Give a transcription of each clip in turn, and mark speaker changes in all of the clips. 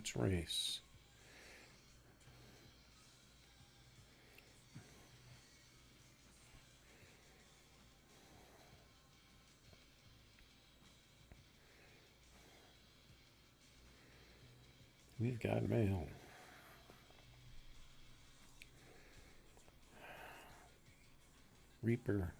Speaker 1: Let's race. We've got mail. Reaper.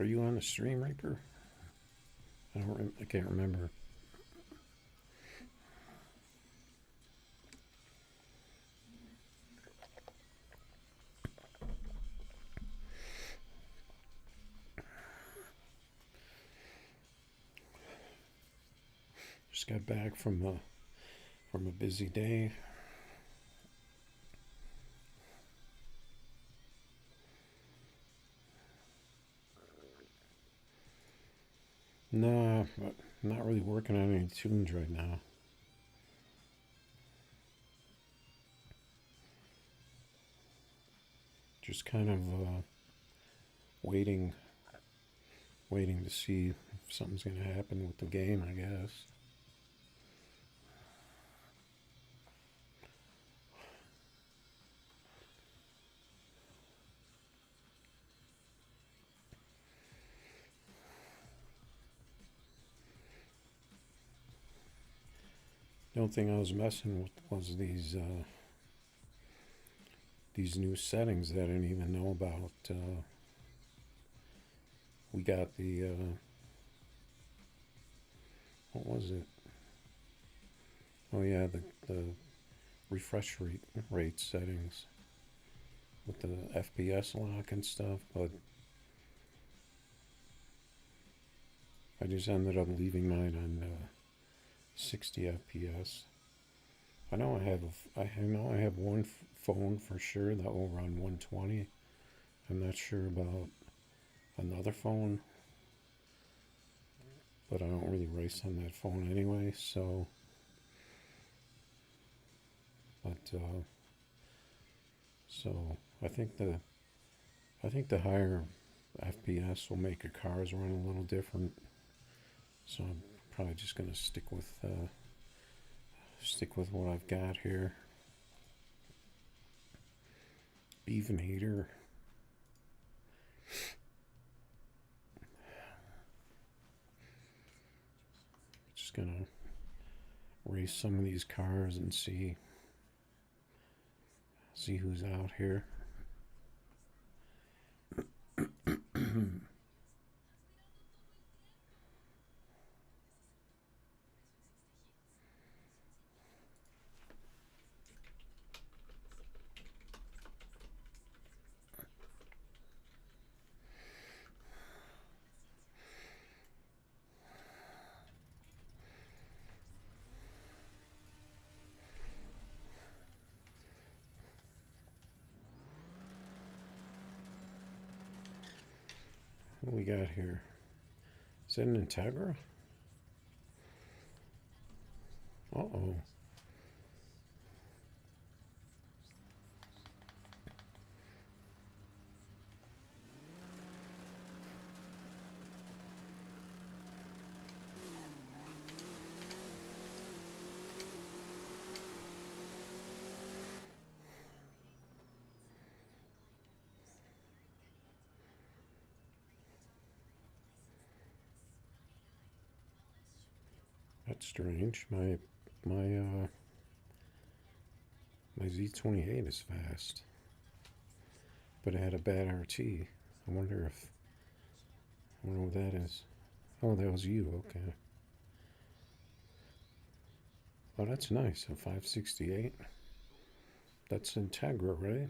Speaker 1: Are you on the stream, Reaper? I can't remember. Just got back from a busy day. Nah, but not really working on any tunes right now. Just kind of waiting to see if something's going to happen with the game, I guess. The only thing I was messing with was these new settings that I didn't even know about. We got the what was it? Oh yeah, the refresh rate settings with the FPS lock and stuff, but I just ended up leaving mine on 60 FPS. I know I have one phone for sure that will run 120. I'm not sure about another phone, but I don't really race on that phone anyway. So, so I think the higher FPS will make your cars run a little different. So I'm probably just gonna stick with what I've got here. Bevan heater. Just gonna race some of these cars and see who's out here. What do we got here? Is that an Integra? Uh-oh. That's strange. My Z28 is fast, but it had a bad RT. I wonder what that is. Oh, that was you. Okay. Oh, that's nice. A 568. That's Integra, right?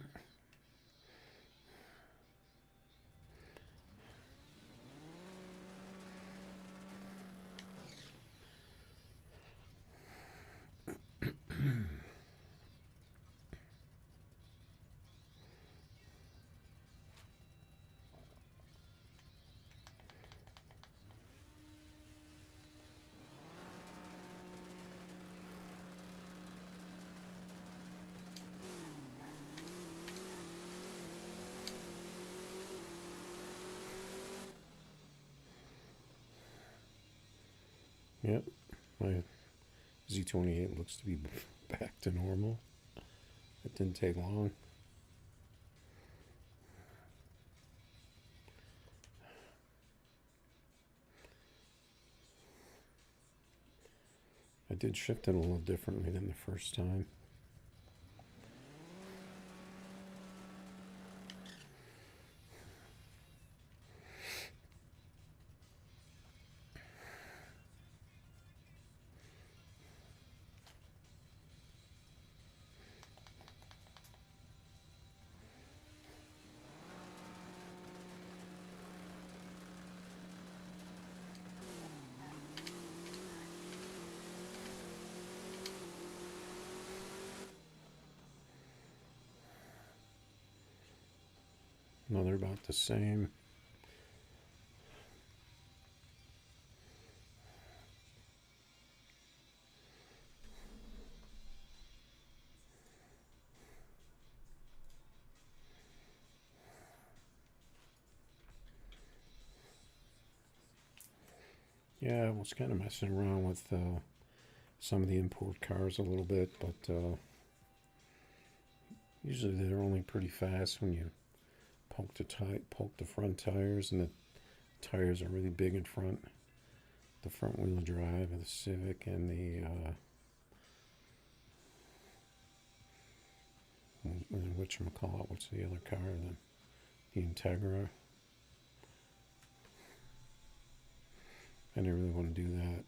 Speaker 1: Yep, my Z28 looks to be back to normal. It didn't take long. I did shift it a little differently than the first time. No, they're about the same. Yeah, I was kind of messing around with some of the import cars a little bit, but usually they're only pretty fast when you poke the front tires, and the tires are really big in front. The front wheel drive of the Civic and the whatchamacallit, what's the other car? The Integra. I didn't really want to do that.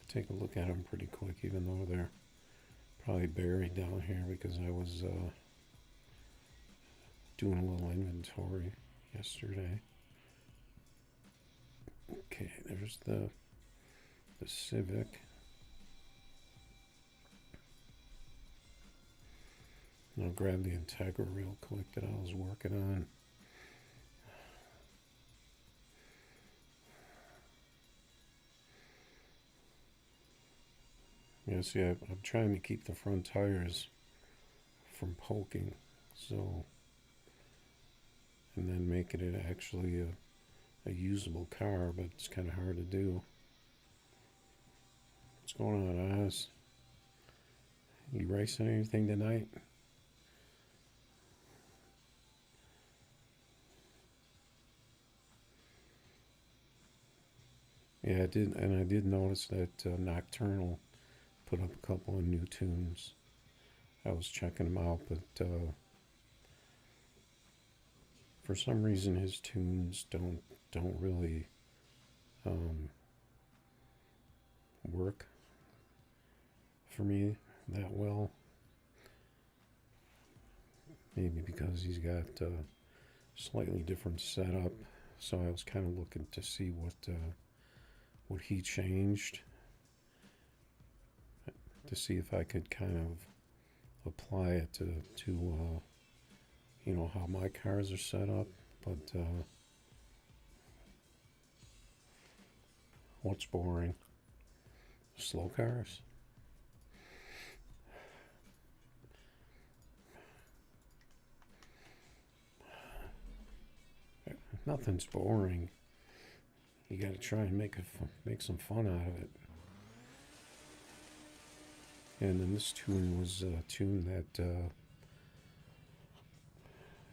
Speaker 1: Take a look at them pretty quick, even though they're probably buried down here because I was doing a little inventory yesterday. Okay, there's the Civic. I'll grab the Integra real quick that I was working on. Yeah, see, I'm trying to keep the front tires from poking, so, and then making it actually a usable car, but it's kind of hard to do. What's going on, Oz? You racing anything tonight? Yeah, I did, and I did notice that Nocturnal put up a couple of new tunes. I was checking them out, but for some reason his tunes don't really work for me that well. Maybe because he's got a slightly different setup, so I was kind of looking to see what he changed, to see if I could kind of apply it to you know, how my cars are set up. But what's boring? Slow cars? Nothing's boring. You got to try and make some fun out of it. And then this tune was a tune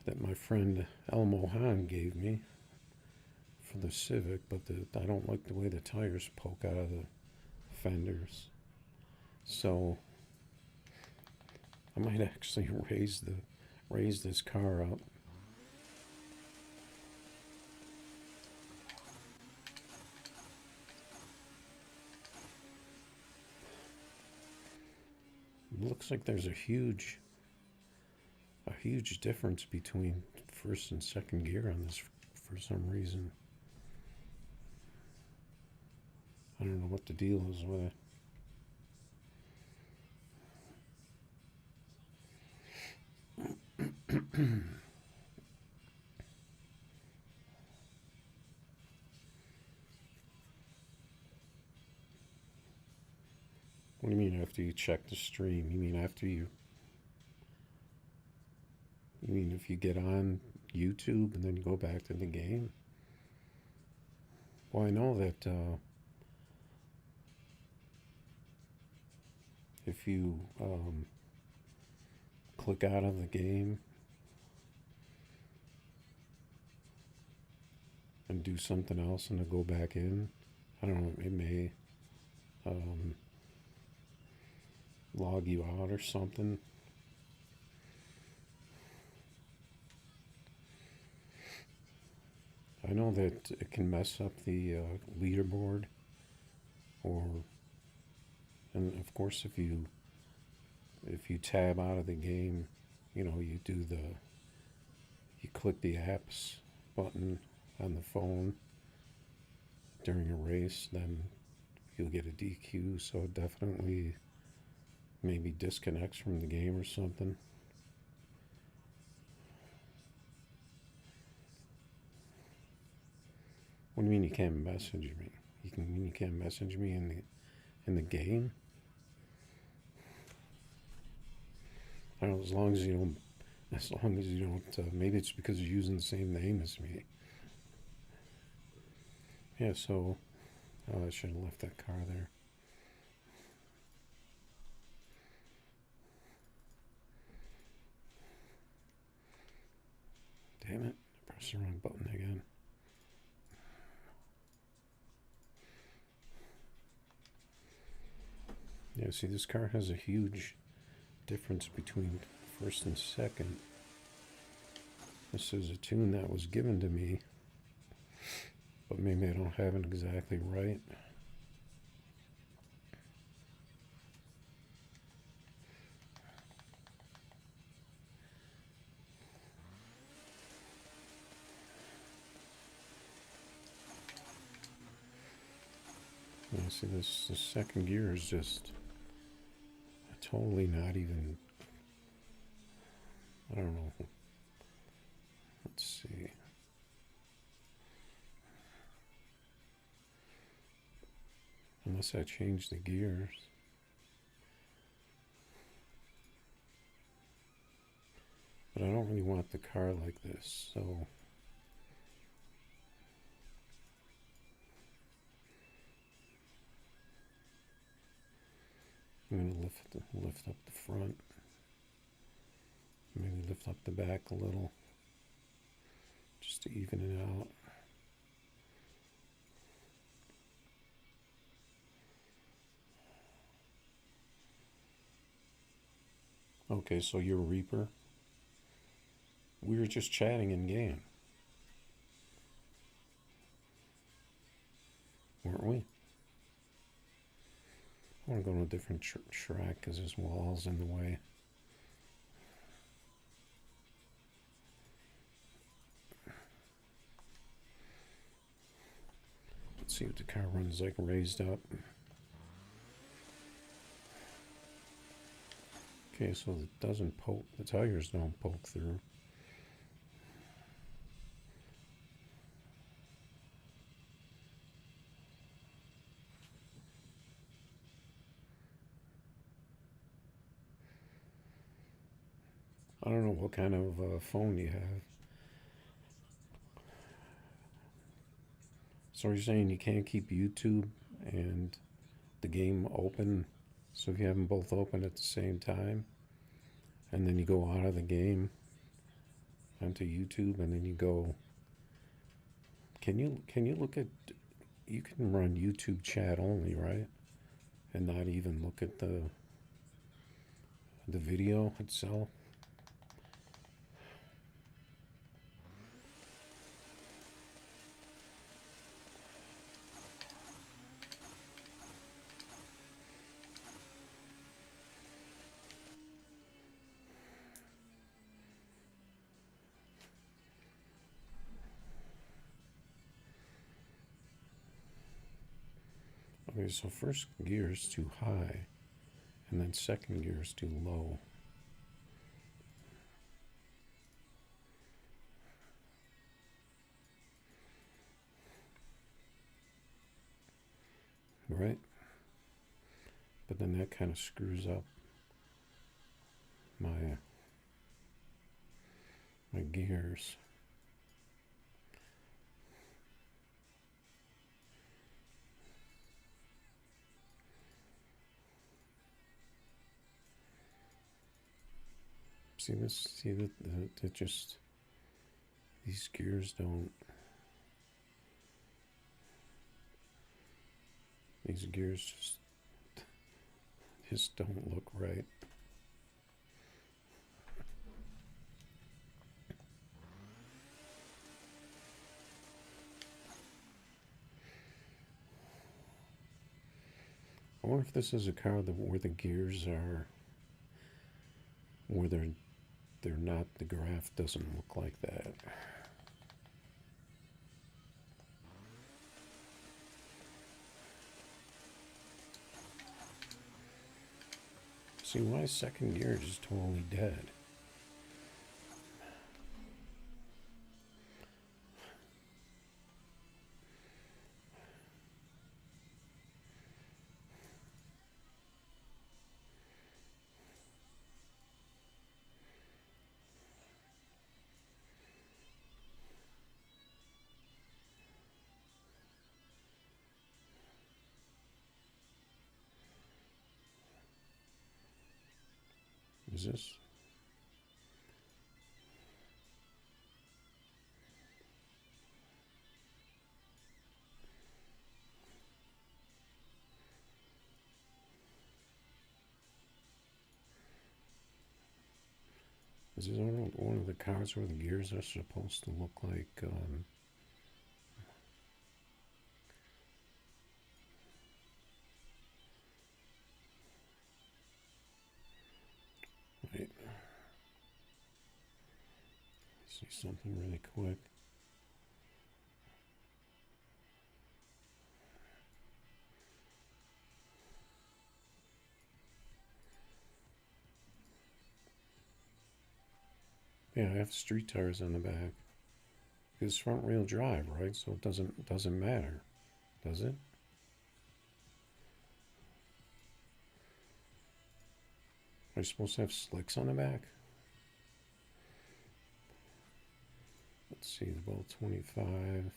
Speaker 1: that my friend Elmo Hahn gave me for the Civic, but I don't like the way the tires poke out of the fenders. So I might actually raise this car up. It looks like there's a huge difference between first and second gear on this for some reason. I don't know what the deal is with it. What do you mean after you check the stream? You mean after you... You mean if you get on YouTube and then you go back to the game? Well, I know that if you click out of the game and do something else and then go back in, I don't know, it may um, log you out or something. I know that it can mess up the leaderboard, or and of course if you tab out of the game, you do you click the apps button on the phone during a race, then you'll get a DQ. So it definitely maybe disconnects from the game or something. What do you mean you can't message me? You can't message me in the game? I don't know, as long as you don't. Maybe it's because you're using the same name as me. Yeah. So I should have left that car there. Damn it! I pressed the wrong button again. Yeah, see, this car has a huge difference between first and second. This is a tune that was given to me, but maybe I don't have it exactly right. Yeah, see, this second gear is just totally not even. I don't know. Let's see. Unless I change the gears. But I don't really want the car like this, so. I'm going to lift up the front. Maybe lift up the back a little, just to even it out. Okay, so you're Reaper. We were just chatting in game, weren't we? I want to go to a different track because there's walls in the way. Let's see what the car runs like raised up. Okay, so it doesn't poke, the tires don't poke through. I don't know what kind of phone you have. So you're saying you can't keep YouTube and the game open? So if you have them both open at the same time, and then you go out of the game onto YouTube, and then you go. Can you look at? You can run YouTube chat only, right? And not even look at the video itself. Okay, so first gear is too high, and then second gear is too low. Right? But then that kind of screws up my my gears. See this? See that just, these gears don't, these gears just don't look right. Or if this is a car that where the gears are, where they're not, the graph doesn't look like that. See, my second gear is totally dead. Is this? Is this one of the cars where the gears are supposed to look like, wait, see something really quick. Yeah, I have street tires on the back. It's front wheel drive, right? So it doesn't matter, does it? Are you supposed to have slicks on the back? Let's see, the Bolt 25.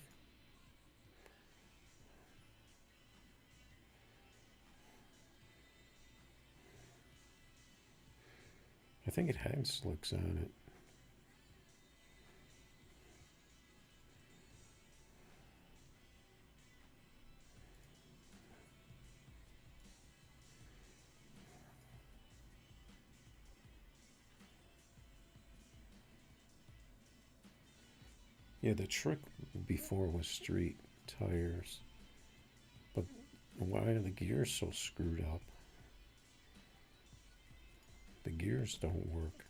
Speaker 1: I think it had slicks on it. Yeah, the trick before was street tires. But why are the gears so screwed up? The gears don't work.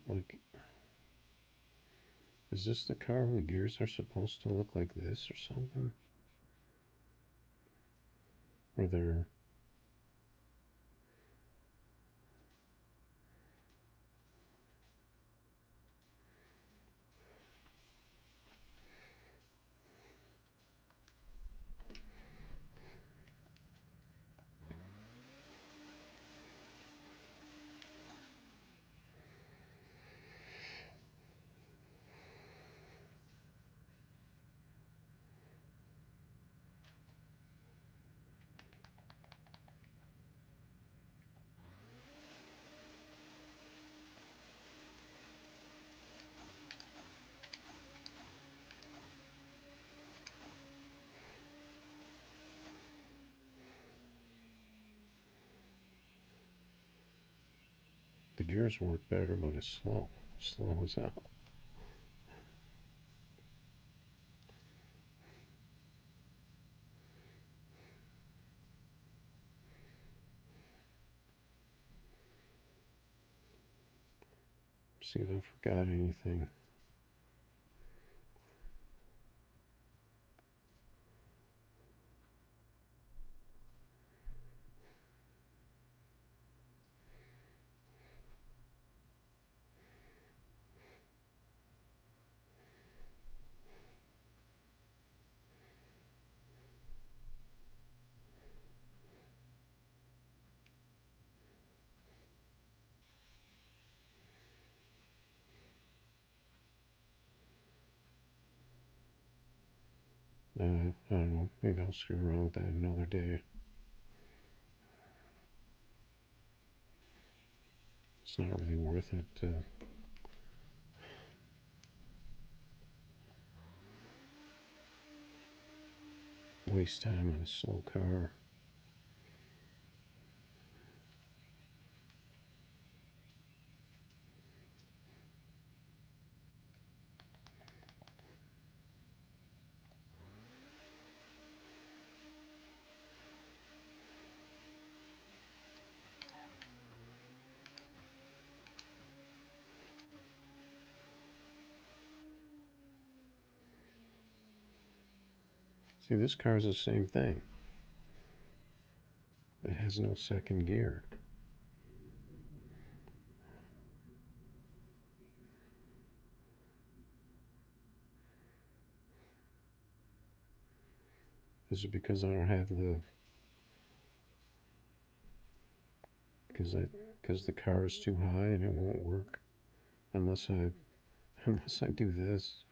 Speaker 1: Like, is this the car where the gears are supposed to look like this or something? Or they're, the gears work better, but it's slow. Slow as hell. See if I forgot anything. I don't know. Maybe I'll screw around with that another day. It's not really worth it to waste time on a slow car. See, this car is the same thing. It has no second gear. Is it because I don't have the because the car is too high and it won't work unless I unless I do this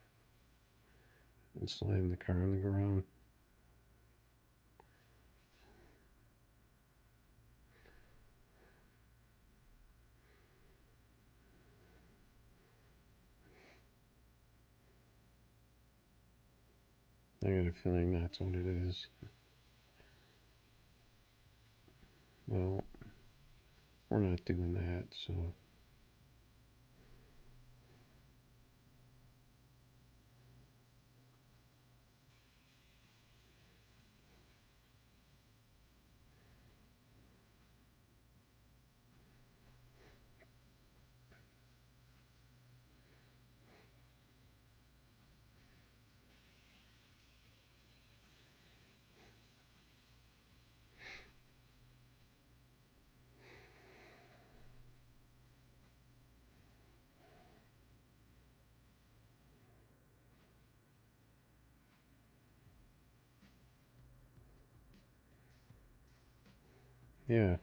Speaker 1: and slam the car on the ground? I got a feeling that's what it is. Well, we're not doing that, so yeah.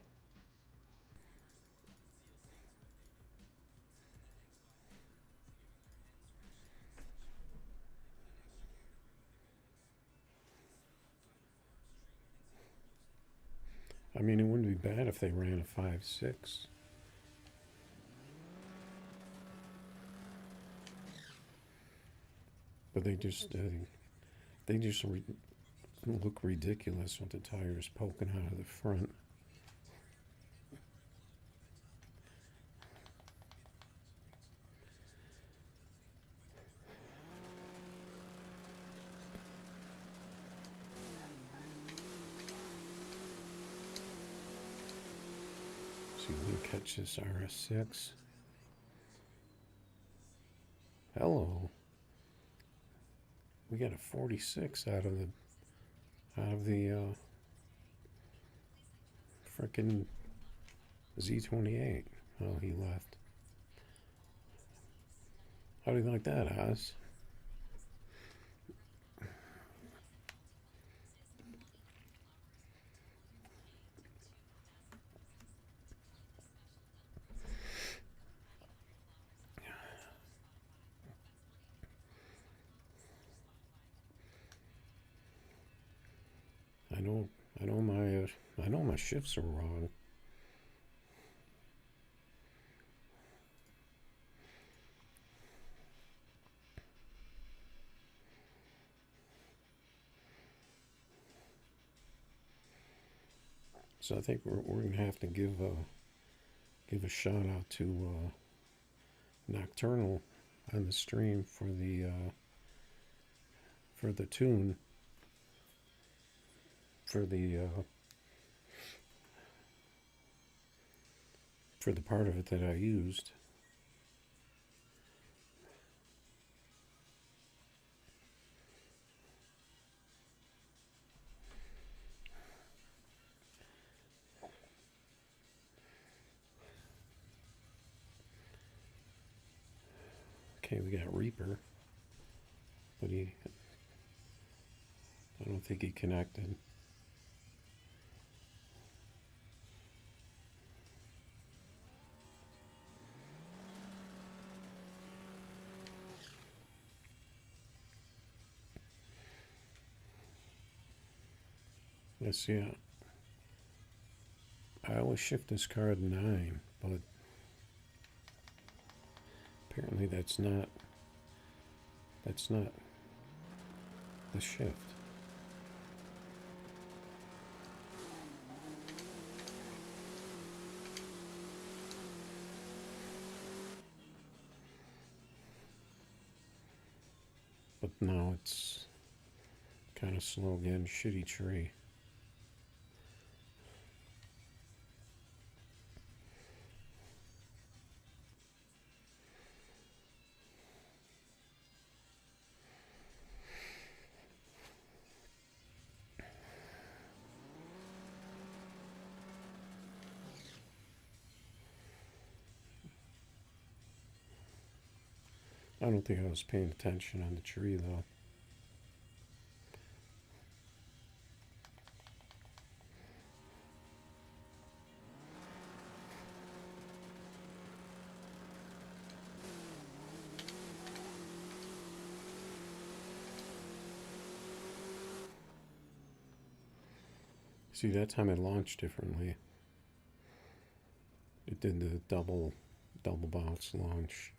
Speaker 1: I mean, it wouldn't be bad if they ran a 5.6. But they just look ridiculous with the tires poking out of the front. See if we can catch this RS6. Hello. We got a 46 out of the frickin' Z28. Oh, he left. How do you like that, Oz? I know, I know my shifts are wrong. So I think we're gonna have to give a shout out to Nocturnal on the stream for the tune for the part of it that I used. Okay, we got Reaper, but I don't think he connected. see, I always shift this car to 9, but apparently that's not the shift. But now it's kind of slow again. Shitty tree. I don't think I was paying attention on the tree though. See, that time it launched differently. It did the double bounce launch.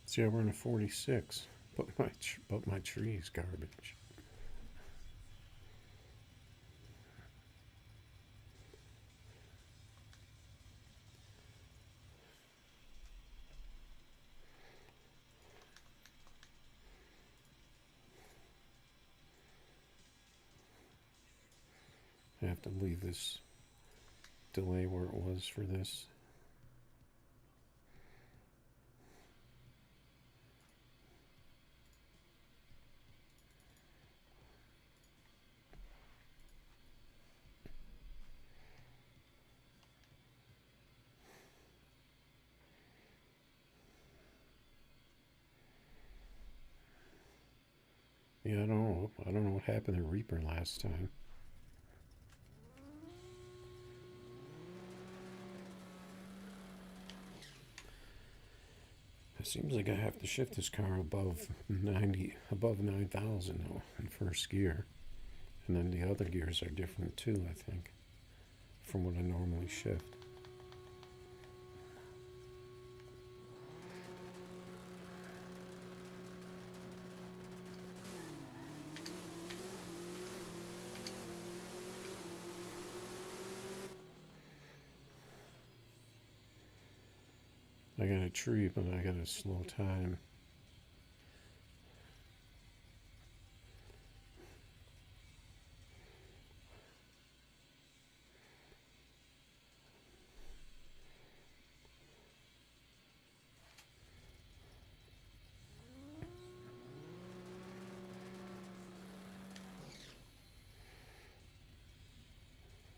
Speaker 1: See, I run a 46, but my tree is garbage. I have to leave this delay where it was for this. Yeah, I don't know. I don't know what happened to Reaper last time. It seems like I have to shift this car above 9,000 though in first gear. And then the other gears are different too, I think, from what I normally shift. I got a tree, but I got a slow time.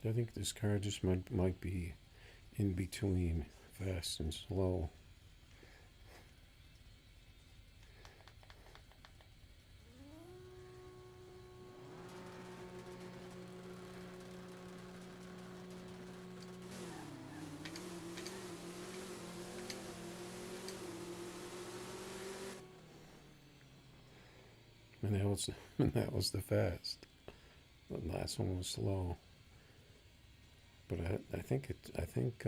Speaker 1: I think this car just might be in between fast and slow. And that was that was the fast. The last one was slow. But I think I think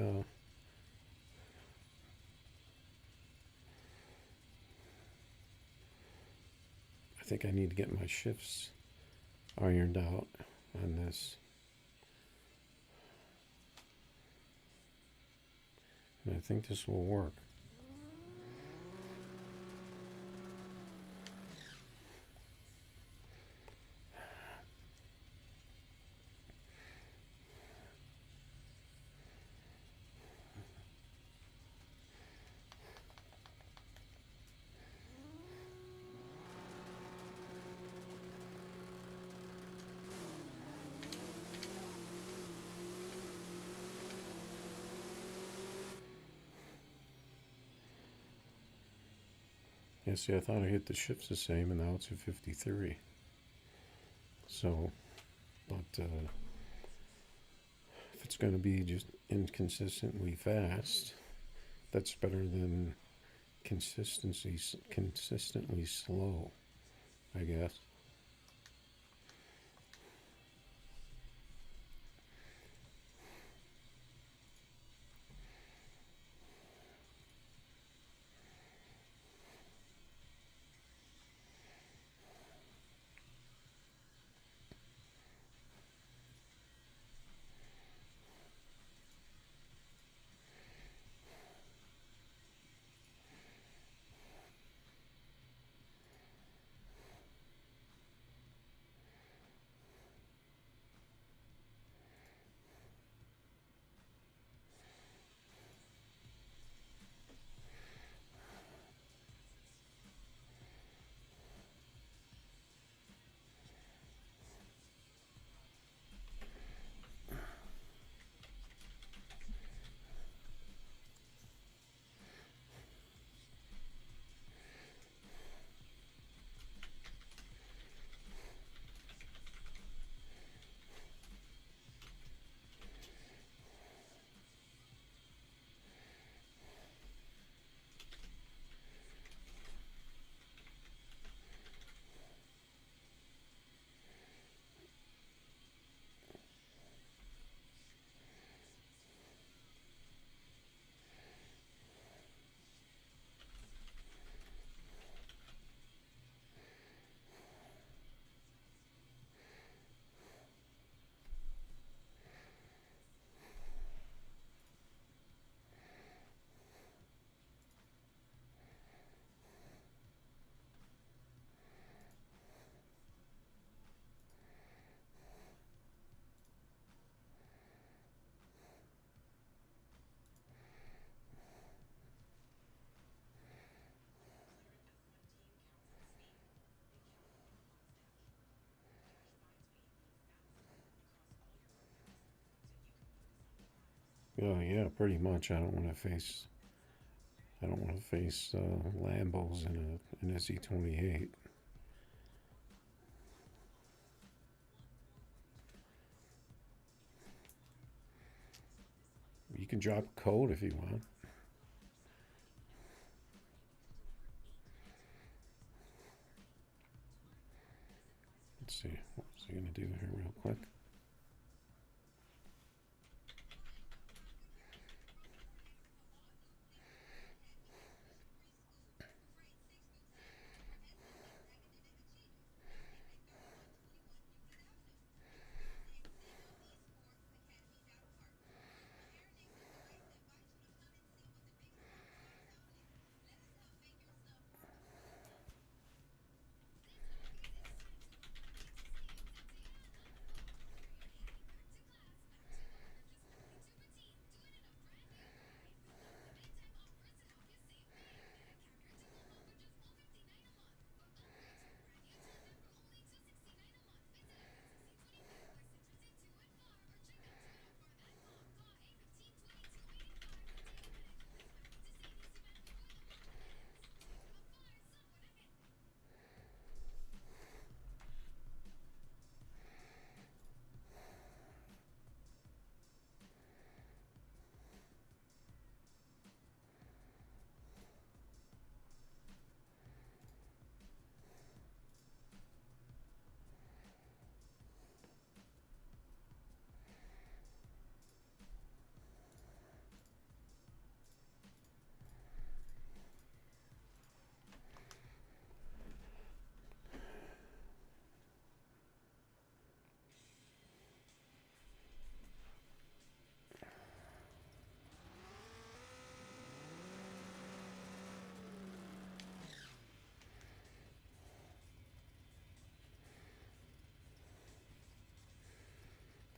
Speaker 1: I need to get my shifts ironed out on this. And I think this will work. Yeah, see, I thought I hit the shifts the same, and now it's at 53. So, but if it's going to be just inconsistently fast, that's better than consistently slow, I guess. Yeah, pretty much. I don't want to face. I don't want to face Lambos in a Z28. You can drop code if you want. Let's see. What's he gonna do here, real quick?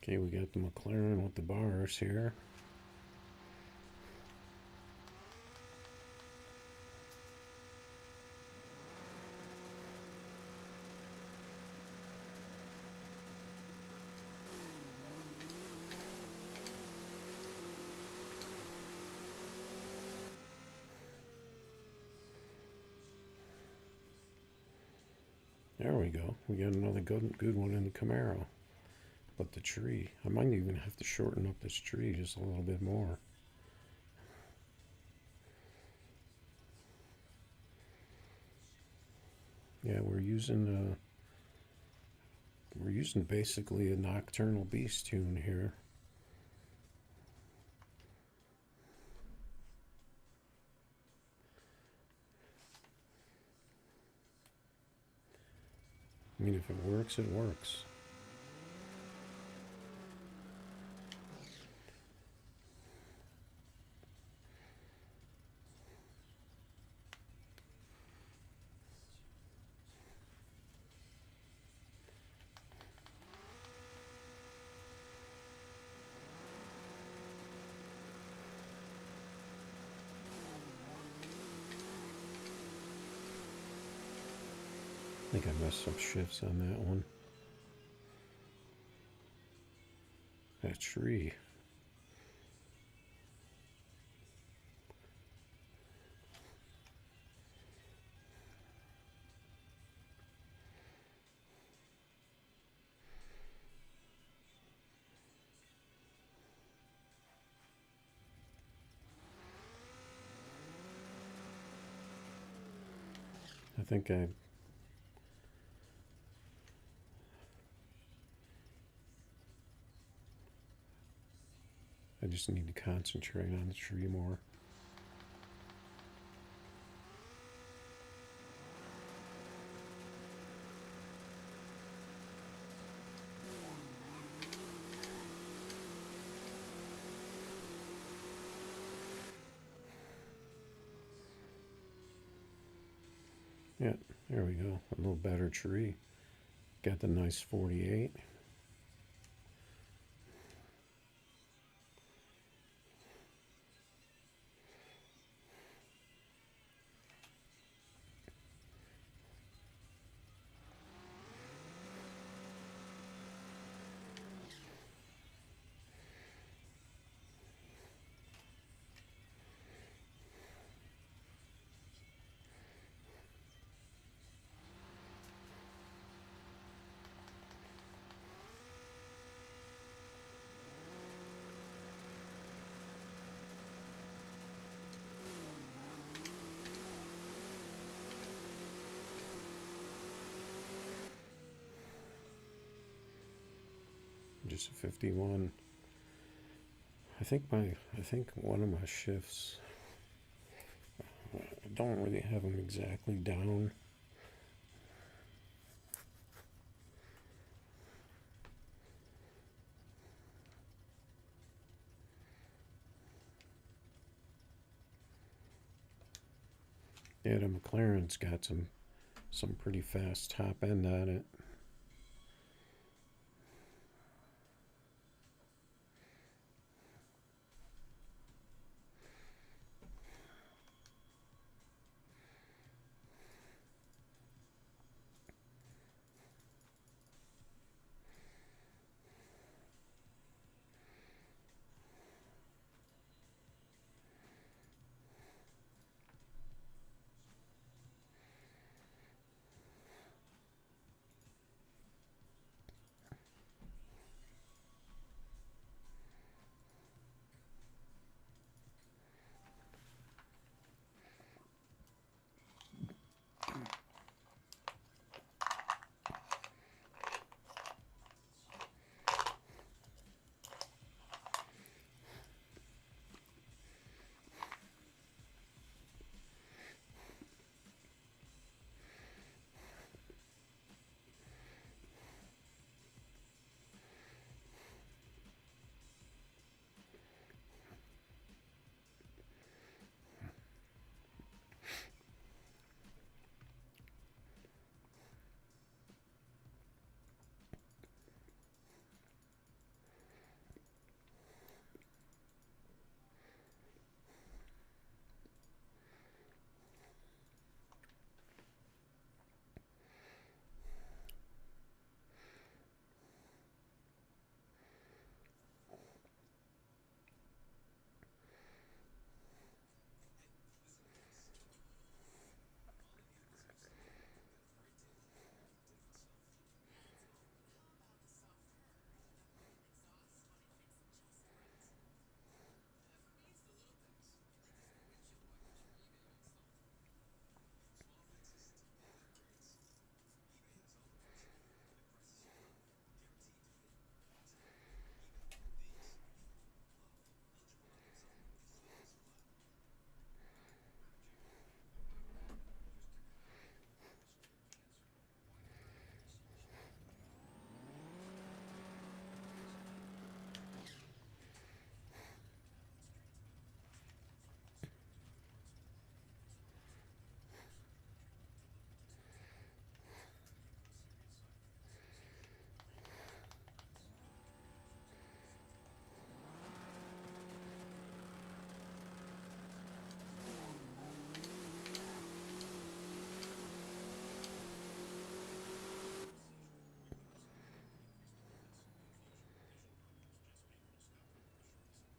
Speaker 1: Okay, we got the McLaren with the bars here. There we go. We got another good one in the Camaro. But the tree, I might even have to shorten up this tree just a little bit more. Yeah, we're using basically a Nocturnal Beast tune here. I mean, if it works, it works. I think I messed some shifts on that one. That tree. I think I just need to concentrate on the tree more. Yeah, there we go. A little better tree. Got the nice 48. Just a 51. I think one of my shifts, I don't really have them exactly down. Yeah, the McLaren's got some pretty fast top end on it.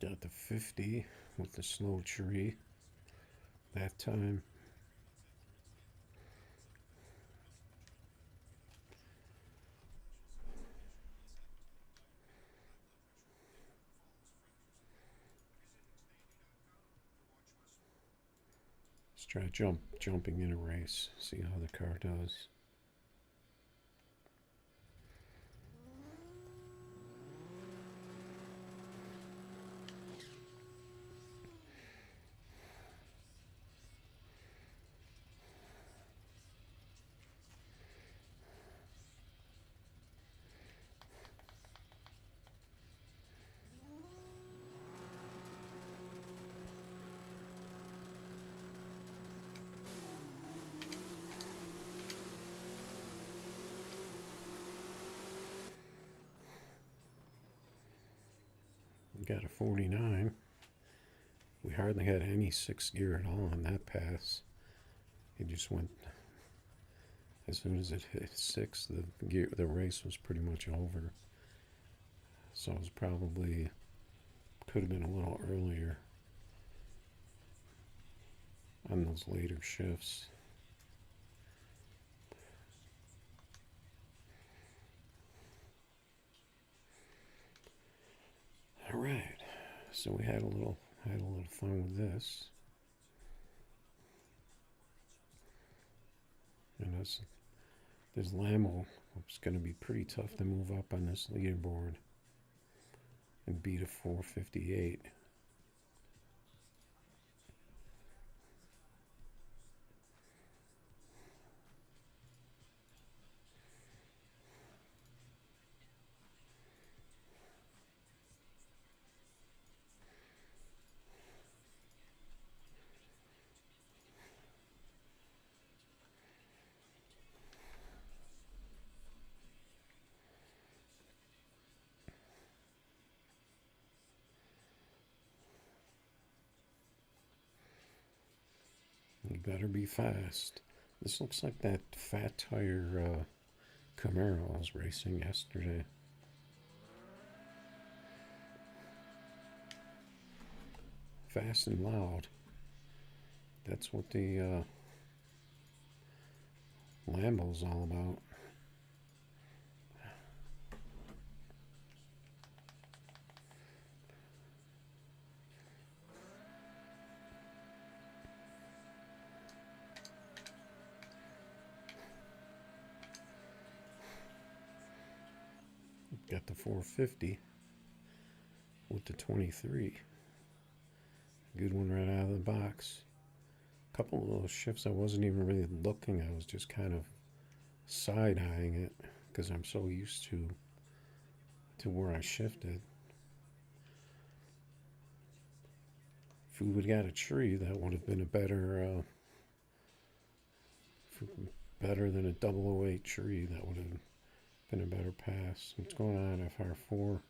Speaker 1: Got the 50 with the slow tree that time. Let's try jumping in a race, see how the car does. Got a 49. We hardly had any 6th gear at all on that pass. It just went, as soon as it hit 6, the race was pretty much over. So it was probably, could have been a little earlier on those later shifts. All right, so we had a little fun with this, and this Lambo is going to be pretty tough to move up on this leaderboard and beat a 458. You better be fast. This looks like that fat tire Camaro I was racing yesterday. Fast and loud. That's what the Lambo's all about. Got the 450 with the 23. Good one right out of the box. A couple of those shifts I wasn't even really looking. I was just kind of side-eyeing it because I'm so used to where I shifted. If we would have got a tree, that would have been a better than a 008 tree. That would have been a better pass. What's going on, FR4?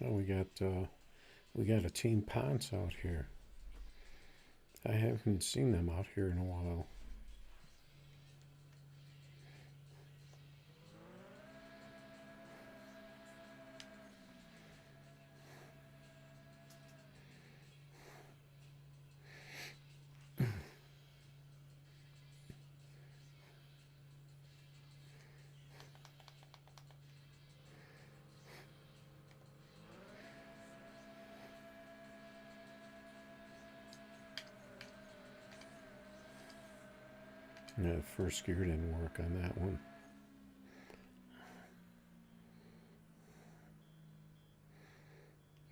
Speaker 1: Oh, we got a Team Ponce out here. I haven't seen them out here in a while. Yeah, the first gear didn't work on that one.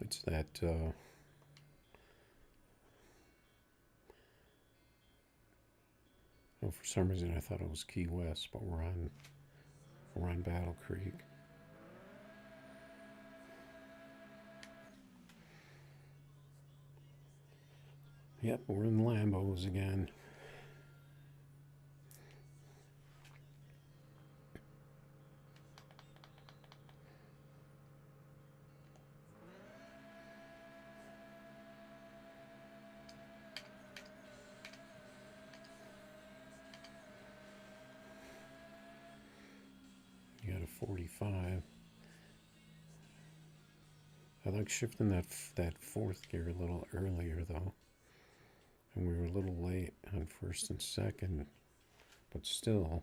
Speaker 1: It's that oh, for some reason I thought it was Key West, but we're on Battle Creek. Yep, we're in Lambos again. You got a 45. I like shifting that fourth gear a little earlier though. And we were a little late on first and second, but still.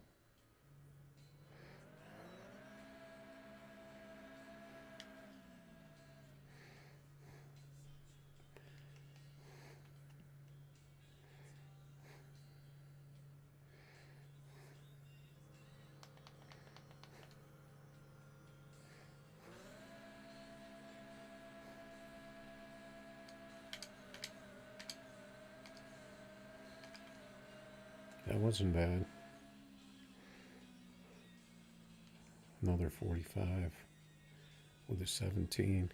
Speaker 1: That wasn't bad. Another 45 with a 17.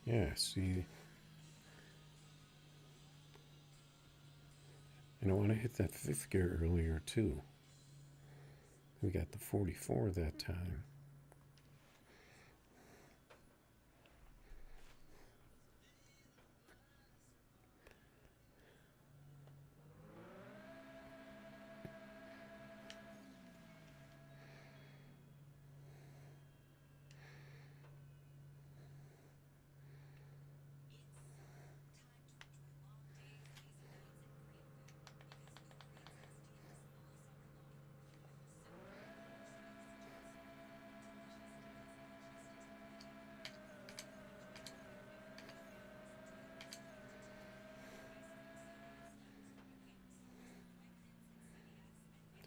Speaker 1: Yeah, see, and I want to hit that fifth gear earlier too. We got the 44 that time.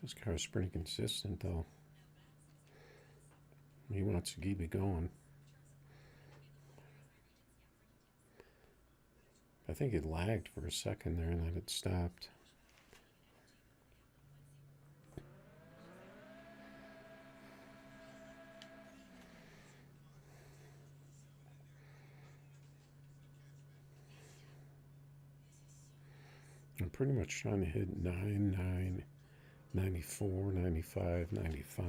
Speaker 1: This car's pretty consistent though. He wants to keep it going. I think it lagged for a second there and then it stopped. I'm pretty much trying to hit 9, 94, 95, 95.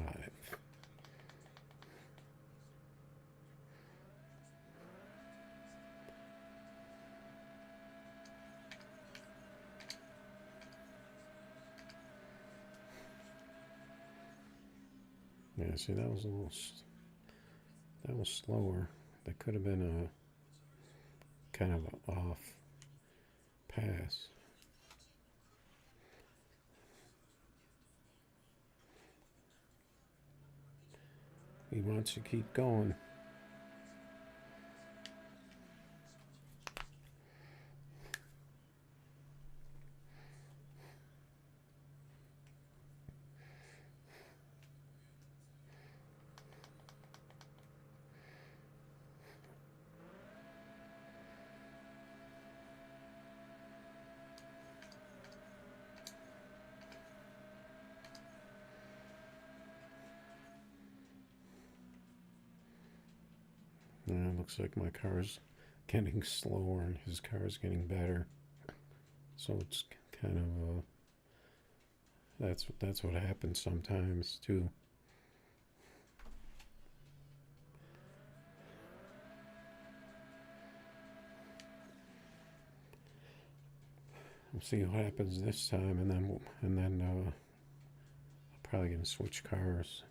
Speaker 1: Yeah, see, that was slower. That could have been a kind of an off pass. He wants to keep going. It looks like my car's getting slower and his car's getting better. So it's kind of That's what happens sometimes too. We'll see what happens this time, and then I'm probably gonna switch cars.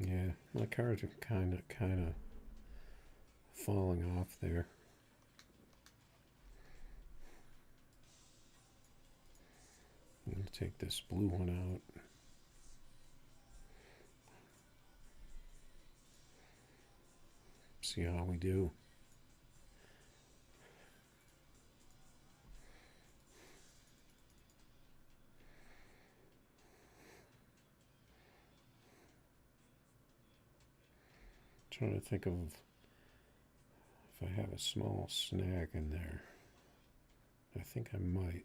Speaker 1: Yeah, my cars are kind of falling off there. I'm gonna take this blue one out. See how we do. Trying to think of if I have a small snag in there. I think I might.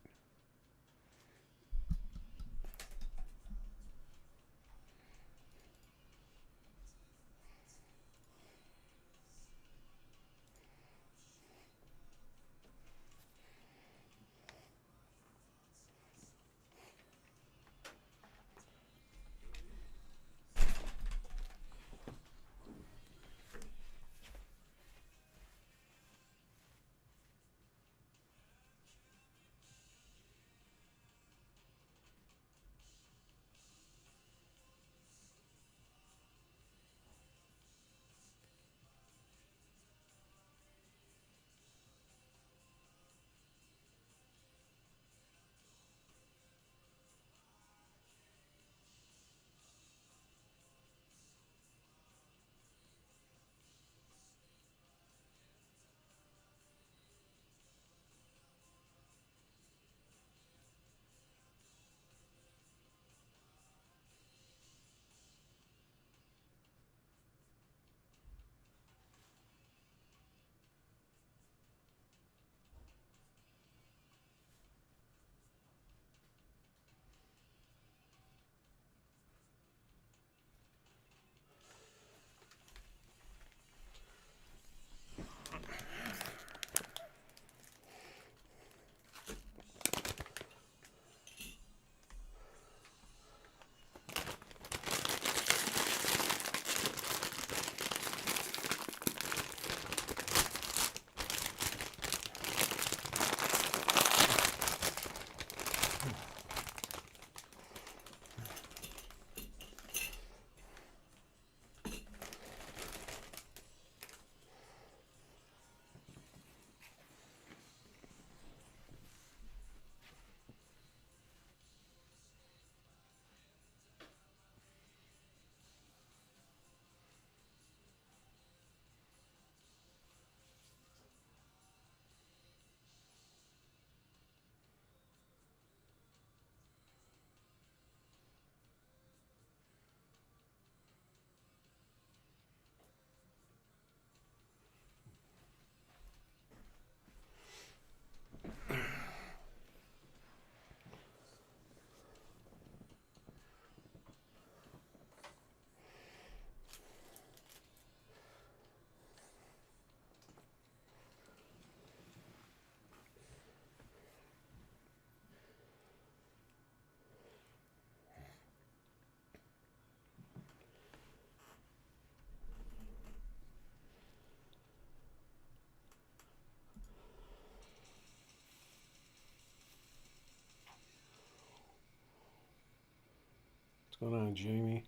Speaker 1: What's going on, Jamie?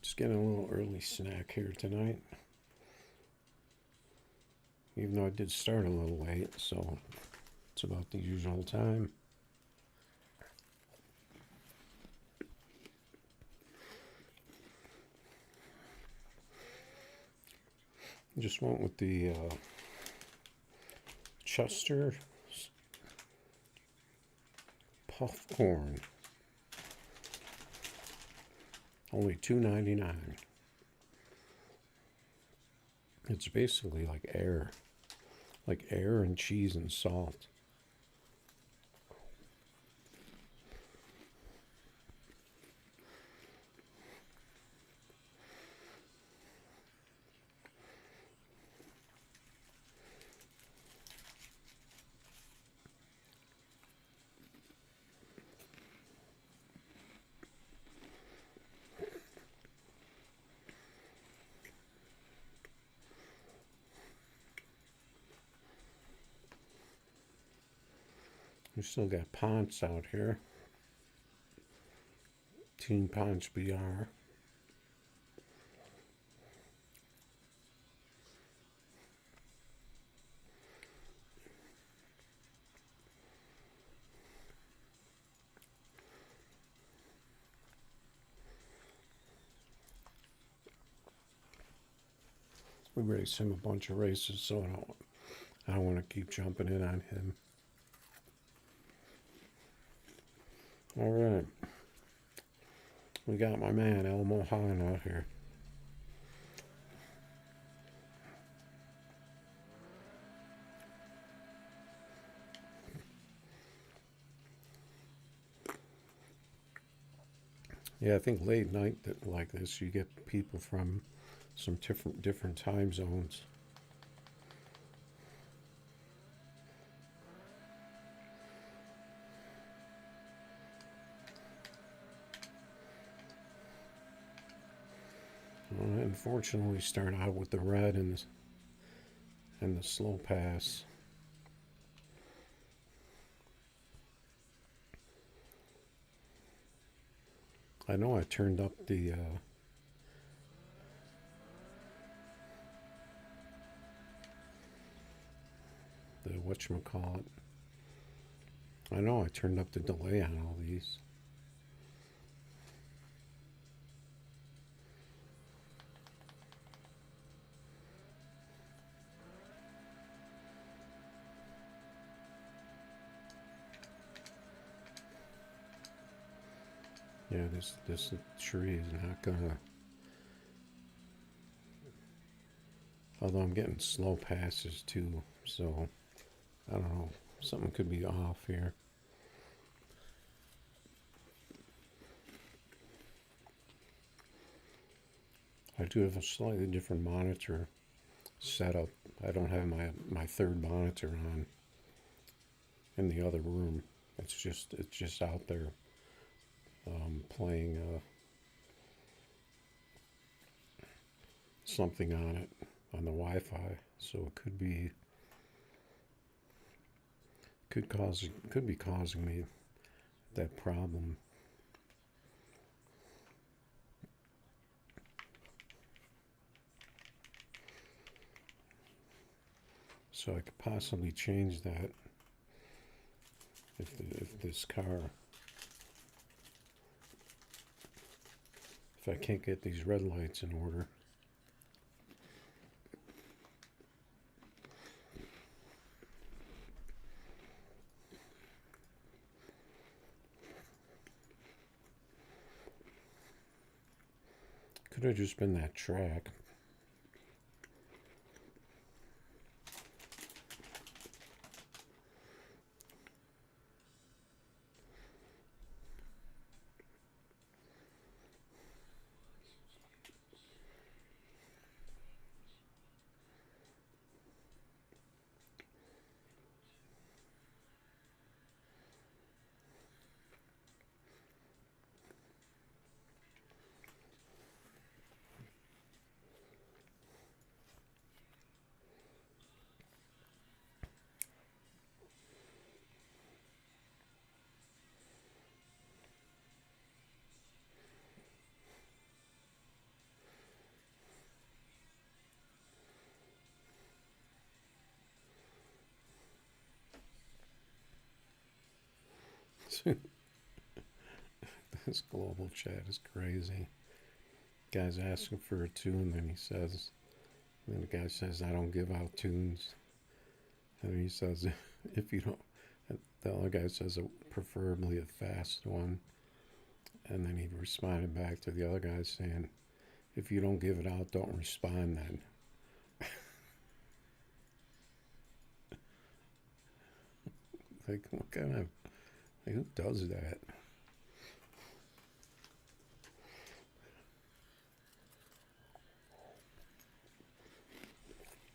Speaker 1: Just getting a little early snack here tonight. Even though I did start a little late, so it's about the usual time. Just went with the Chester Puffcorn. Only $2.99. It's basically like air and cheese and salt. We still got Ponce out here. Team Ponce BR. We race him a bunch of races, so I don't want to keep jumping in on him. All right, we got my man El Mohan out here. Yeah, I think late night like this, you get people from some different time zones. Well, unfortunately, start out with the red and the slow pass. I know I turned up the whatchamacallit. I know I turned up the delay on all these. Yeah, this tree is not gonna. Although I'm getting slow passes too, so I don't know. Something could be off here. I do have a slightly different monitor setup. I don't have my third monitor on in the other room. It's just out there playing something on it on the Wi-Fi. So it could be causing me that problem. So I could possibly change that if this car, if I can't get these red lights in order. Could have just been that track. This global chat is crazy. Guy's asking for a 2, and then he says And the guy says, I don't give out tunes. And he says, if you don't, the other guy says, preferably a fast one. And then he responded back to the other guy saying, if you don't give it out, don't respond then. Like, what kind of, like, who does that?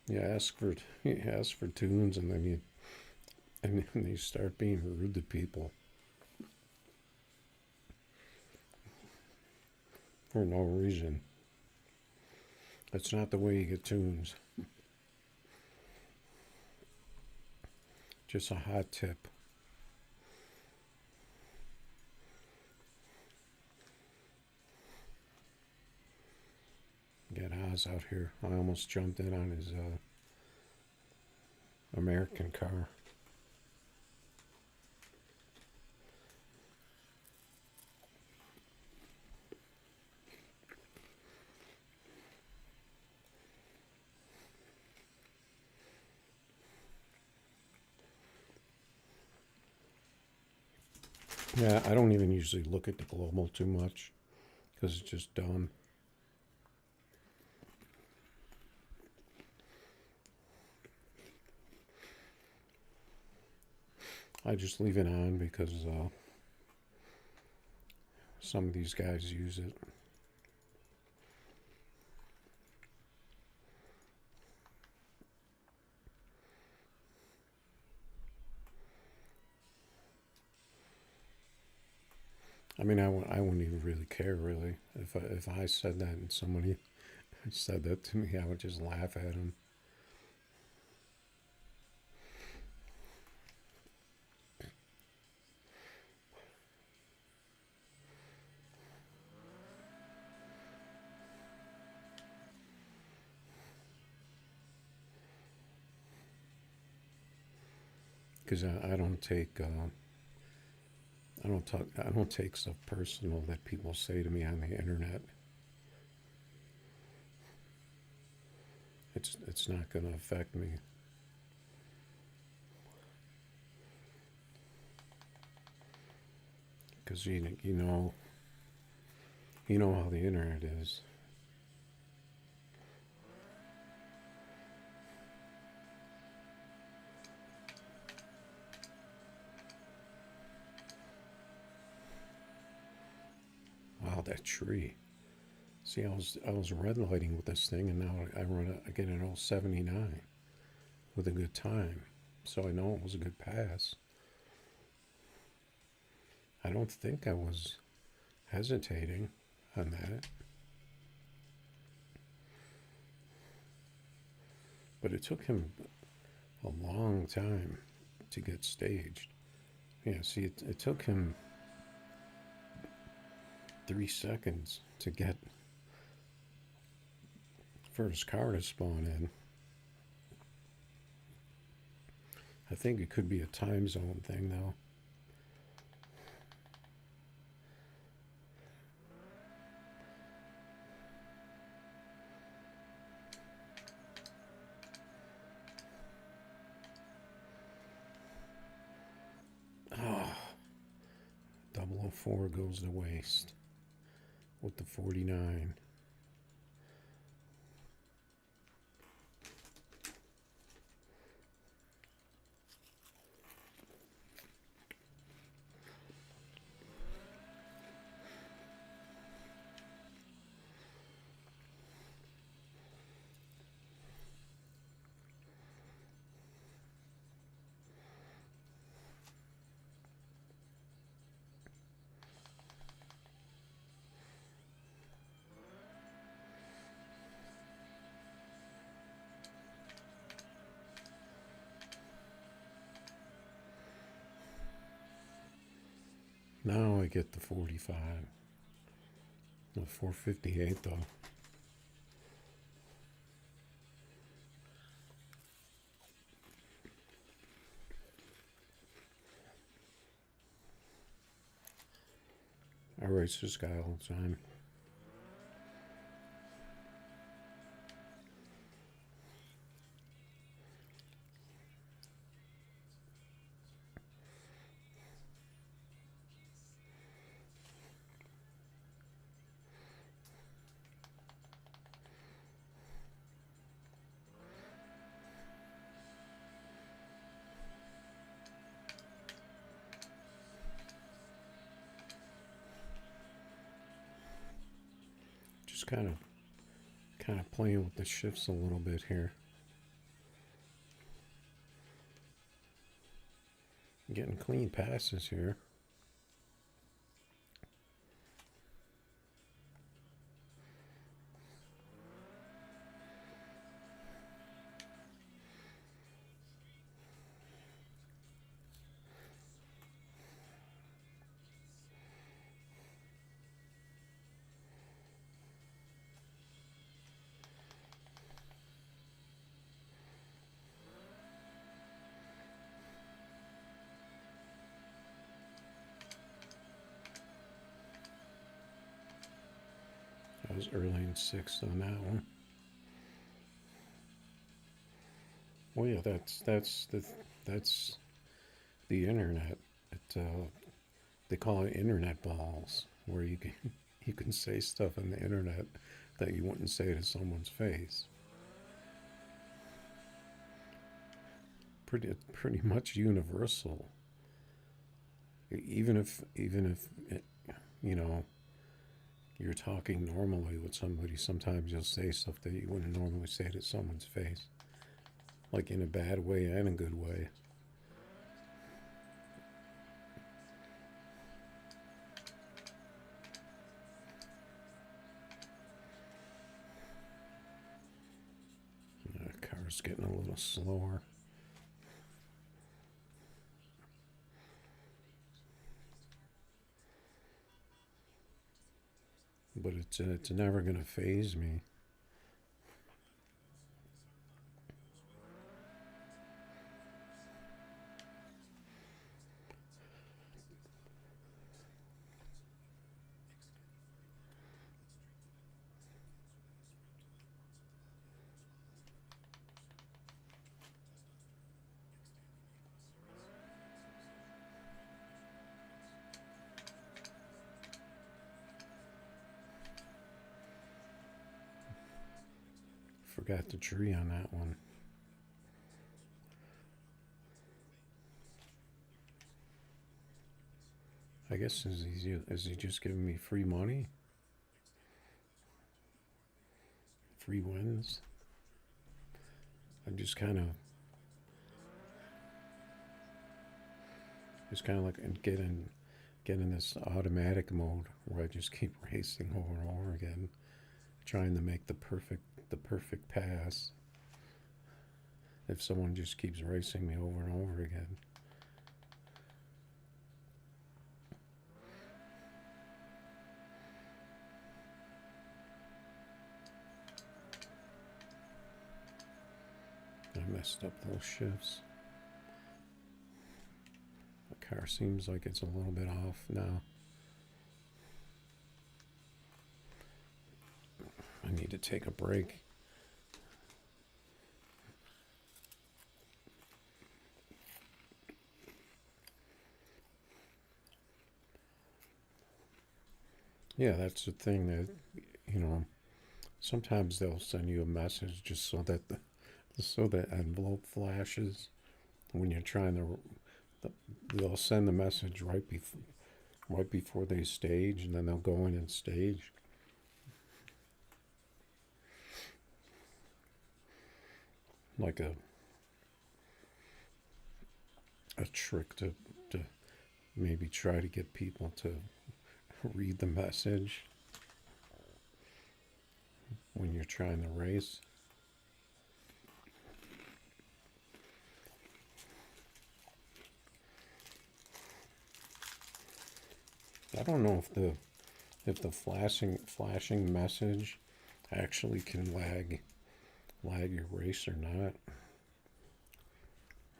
Speaker 1: You ask for tunes, and then you start being rude to people for no reason. That's not the way you get tunes. Just a hot tip. Get Oz out here. I almost jumped in on his American car. Yeah, I don't even usually look at the global too much because it's just dumb. I just leave it on because some of these guys use it. I mean, I wouldn't even really care, really. If I said that and somebody said that to me, I would just laugh at them. Because I don't take I don't take stuff personal that people say to me on the internet. It's not going to affect me. Because you know how the internet is. Wow, that tree. See, I was red lighting with this thing, and now I get an 079 with a good time, so I know it was a good pass. I don't think I was hesitating on that, but it took him a long time to get staged. Yeah, see, it took him 3 seconds to get for his car to spawn in. I think it could be a time zone thing, though. Oh, 004 goes to waste with the 49. Now I get the 45. The 458 though. I race this guy all the time. just kind of playing with the shifts a little bit here. Getting clean passes here. I was early in sixth on that one. Well, yeah, that's the internet. They call it internet balls, where you can say stuff on the internet that you wouldn't say to someone's face. Pretty much universal. Even if you know you're talking normally with somebody, sometimes you'll say stuff that you wouldn't normally say to someone's face, like in a bad way and a good way. The car's getting a little slower. But it's never gonna faze me. Forgot the tree on that one. I guess is he just giving me free money? Free wins? I'm just kind of like getting this automatic mode where I just keep racing over and over again, trying to make the perfect pass. If someone just keeps racing me over and over again. I messed up those shifts. The car seems like it's a little bit off now. I need to take a break. Yeah, that's the thing that, sometimes they'll send you a message just so that envelope flashes when you're trying to. They'll send the message right before they stage, and then they'll go in and stage. Like a trick to maybe try to get people to read the message when you're trying to race. I don't know if the flashing message actually can lag your race or not.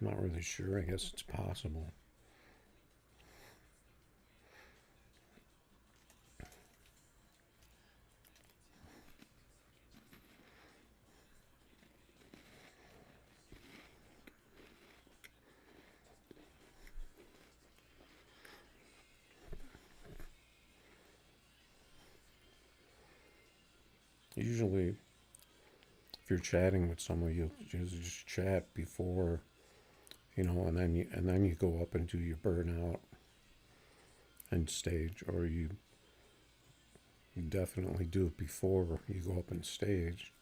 Speaker 1: I'm not really sure. I guess it's possible. Usually, if you're chatting with someone, you just chat before, and then you go up and do your burnout and stage, or You definitely do it before you go up on stage.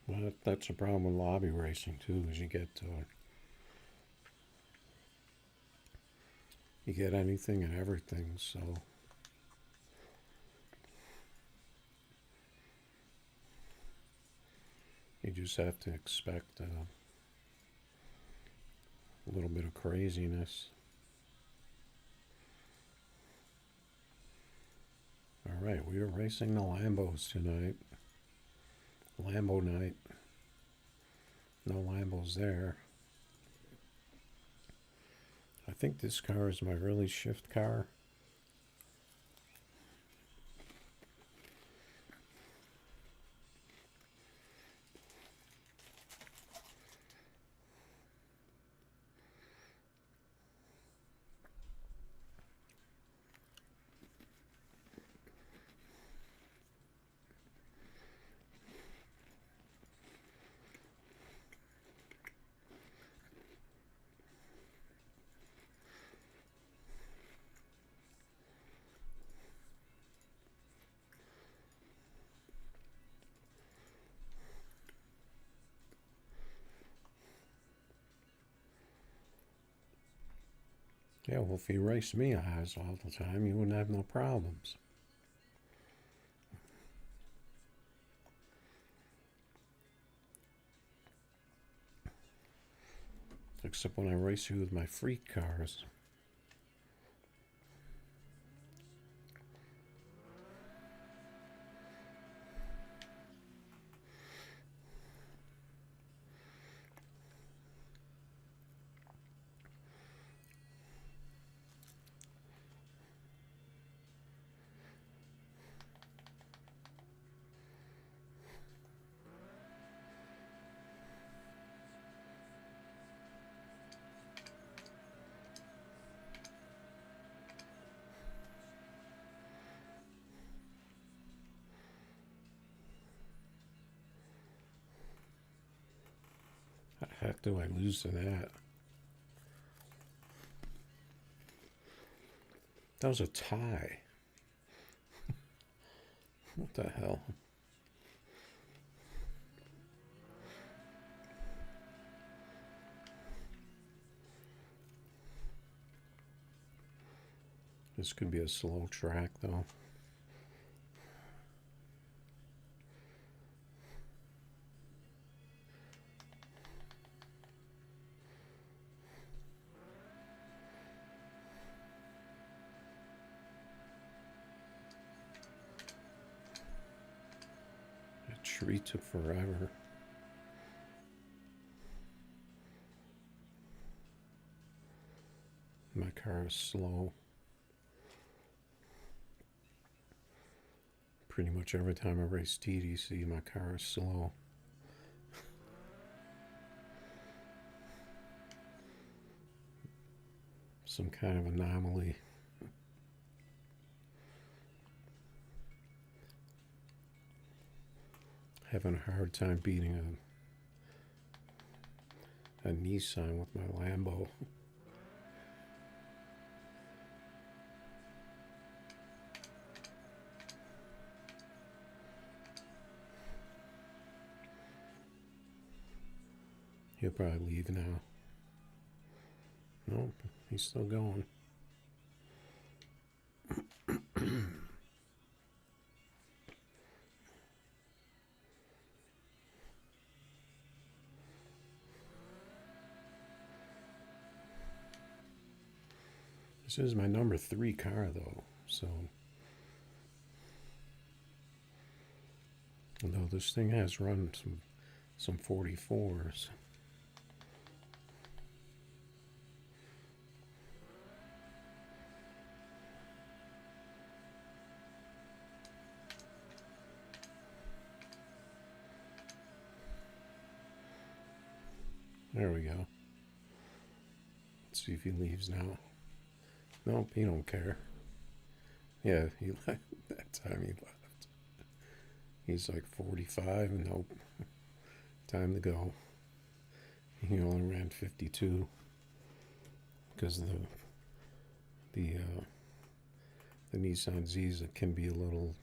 Speaker 1: Well, that's a problem with lobby racing too, is you get anything and everything. So you just have to expect a little bit of craziness. All right, we are racing the Lambos tonight. Lambo night. No Lambos there. I think this car is my early shift car. Yeah, well, if you race me eyes all the time, you wouldn't have no problems. Except when I race you with my freak cars. How the heck do I lose to that? That was a tie. What the hell? This could be a slow track, though. That tree took forever. My car is slow. Pretty much every time I race TDC, my car is slow. Some kind of anomaly. Having a hard time beating a Nissan with my Lambo. He'll probably leave now. Nope, he's still going. This is my number 3 car, though, so although this thing has run some 44s. There we go. Let's see if he leaves now. Nope, he don't care. Yeah, he left that time he left. He's like 45. Nope. Time to go. He only ran 52 because the Nissan Ziza can be a little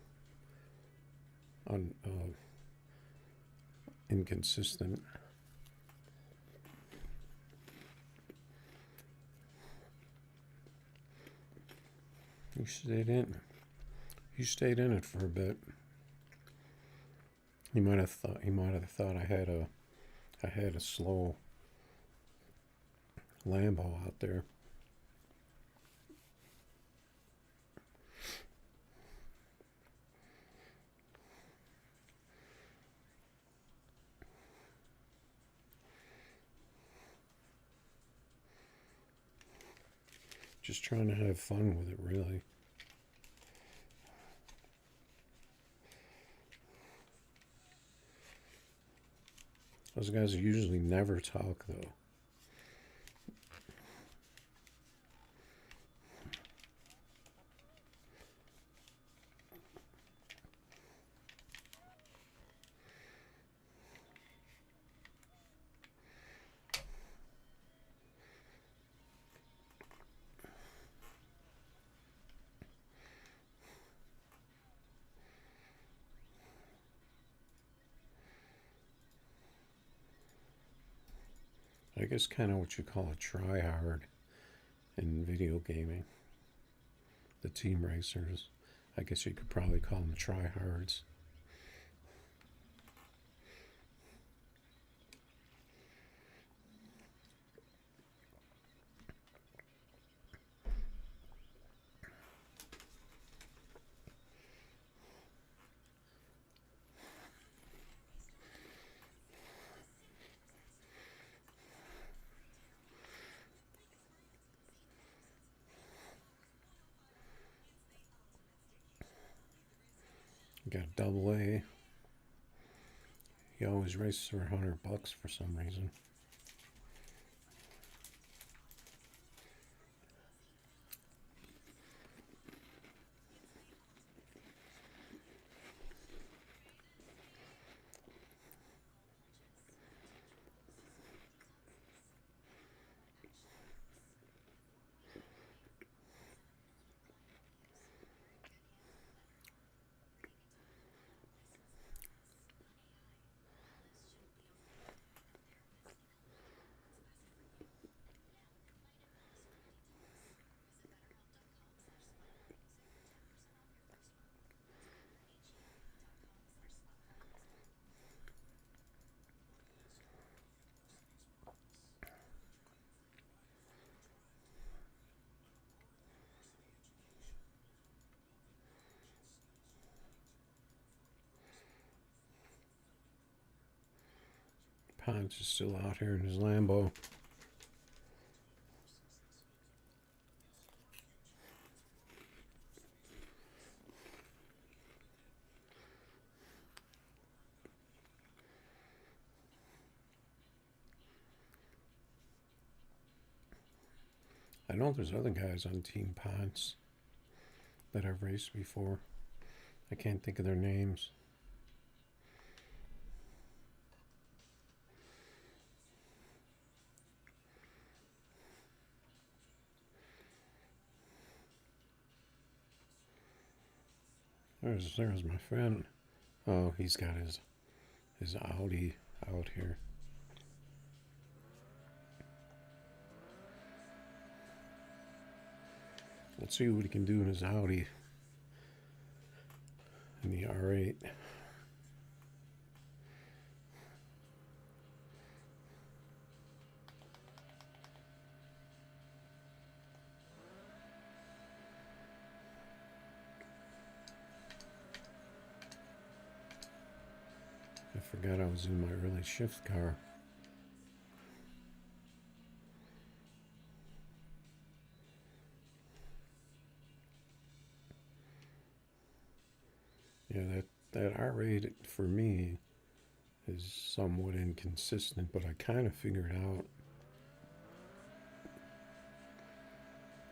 Speaker 1: inconsistent. You stayed in it for a bit. He might have thought I had a slow Lambo out there. Just trying to have fun with it, really. Those guys usually never talk, though. I guess kind of what you call a try-hard in video gaming. The team racers. I guess you could probably call them try-hards. Got a double A. He always races for $100 for some reason. Ponce is still out here in his Lambo. I know there's other guys on Team Ponce that I've raced before. I can't think of their names. There's my friend. Oh, he's got his Audi out here. Let's see what he can do in his Audi in the R8. I forgot I was in my early shift car. Yeah, that R8 for me is somewhat inconsistent, but I kind of figured out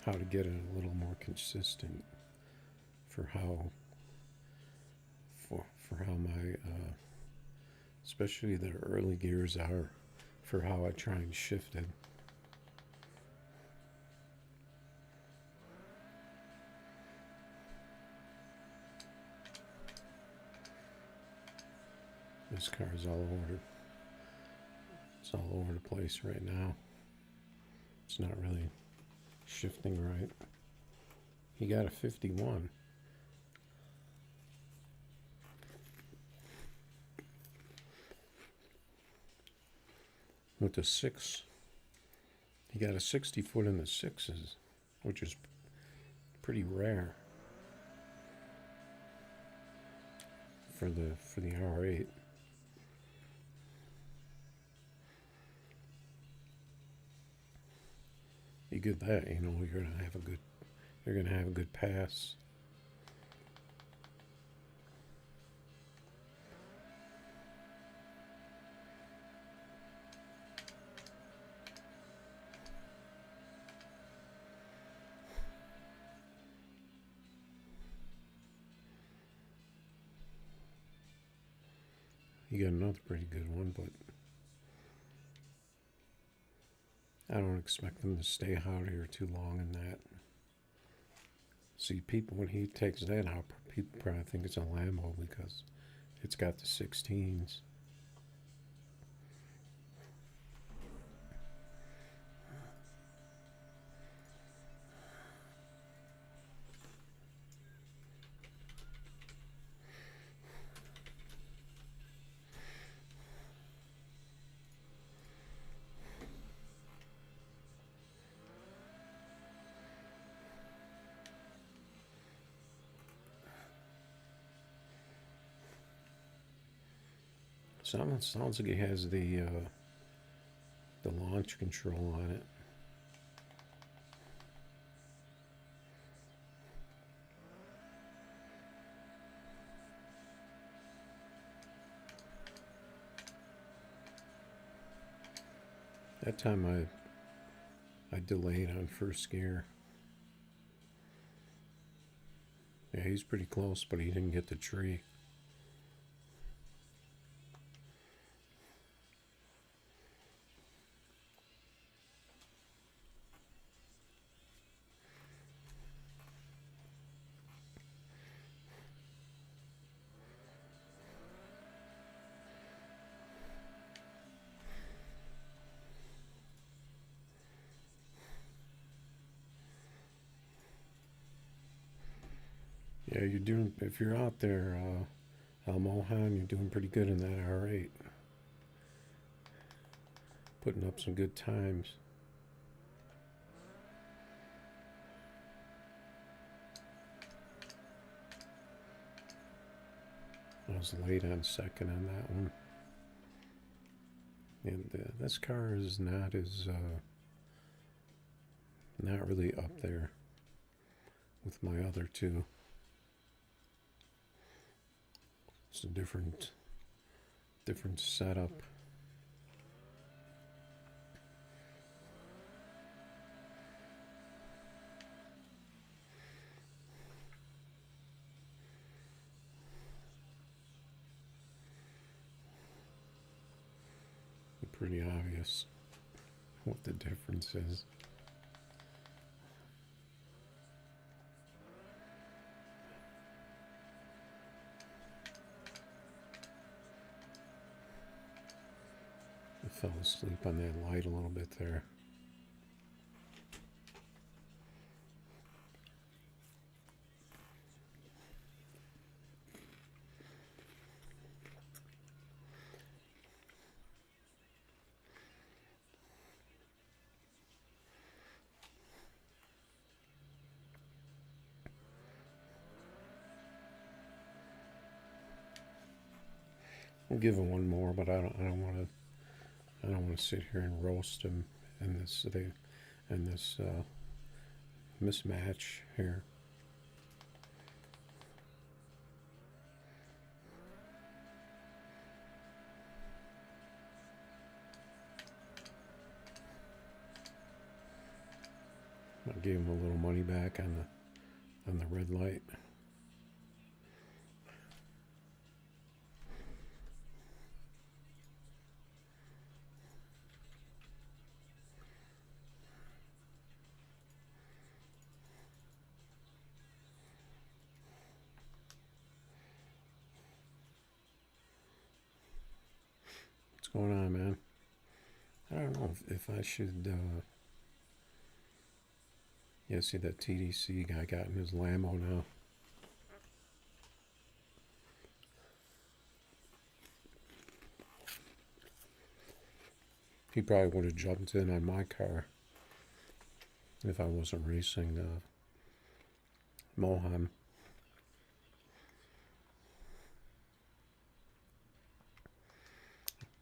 Speaker 1: how to get it a little more consistent for how my especially the early gears are, for how I try and shift it. This car is it's all over the place right now. It's not really shifting right. He got a 51. With the 6, he got a 60 foot in the 6s, which is pretty rare for the R8. You get that, you know, you're gonna have a good pass. You got another pretty good one, but I don't expect them to stay out here too long in that. See, people, when he takes that out, people probably think it's a Lambo because it's got the 16s. Sounds like it has the launch control on it. That time I delayed on first gear. Yeah, he's pretty close, but he didn't get the tree. Yeah, you're doing, if you're out there, Al Mohan, you're doing pretty good in that R8. Putting up some good times. I was late on second on that one. And this car is not really up there with my other two. It's a different setup. Pretty obvious what the difference is. I fell asleep on that light a little bit there. We'll give him one more, but I don't want to sit here and roast him in this mismatch here. gave him a little money back on the red light. What's going on, man? I don't know if I should. Yeah, see that TDC guy got in his Lambo now. He probably would have jumped in on my car if I wasn't racing Mohan.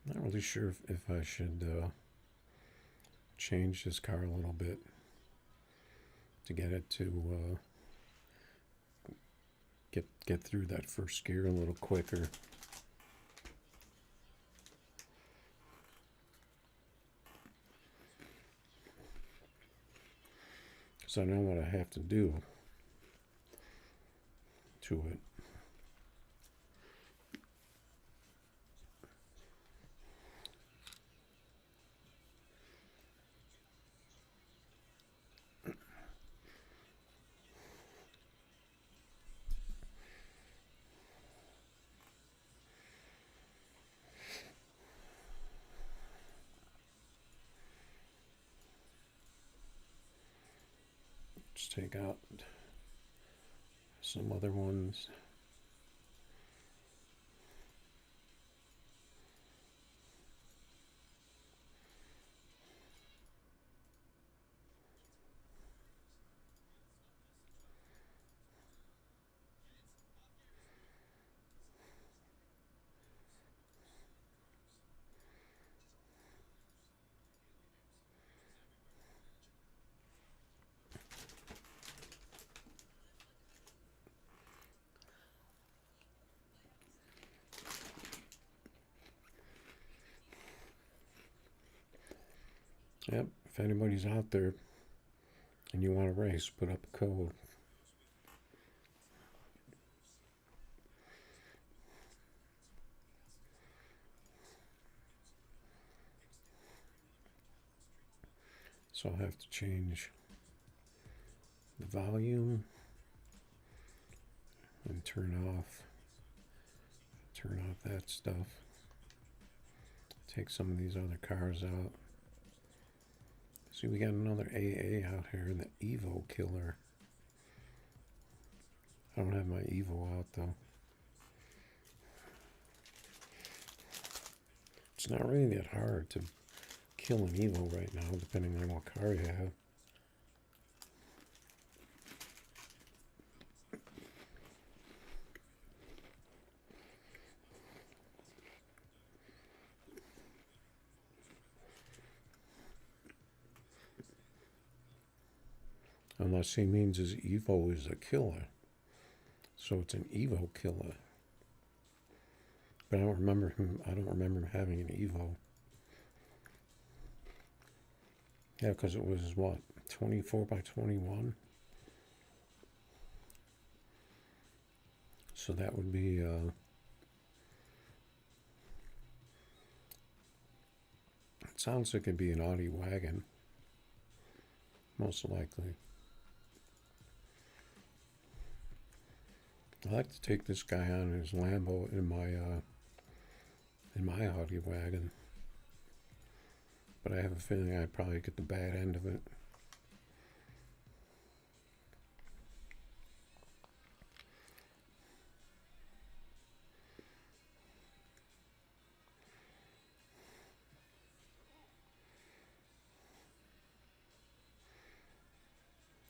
Speaker 1: Not really sure if I should change this car a little bit to get it to get through that first gear a little quicker. Because I know what I have to do to it. Just take out some other ones. Yep, if anybody's out there and you want to race, put up a code. So I'll have to change the volume and turn off that stuff. Take some of these other cars out. See, we got another AA out here, the Evo Killer. I don't have my Evo out though. It's not really that hard to kill an Evo right now, depending on what car you have. Unless he means his Evo is a killer. So it's an Evo Killer. But I don't remember him having an Evo. Yeah, because it was what, 24 by 21? So that would be it sounds like it'd be an Audi wagon. Most likely. I like to take this guy on his Lambo in my Audi wagon, but I have a feeling I'd probably get the bad end of it.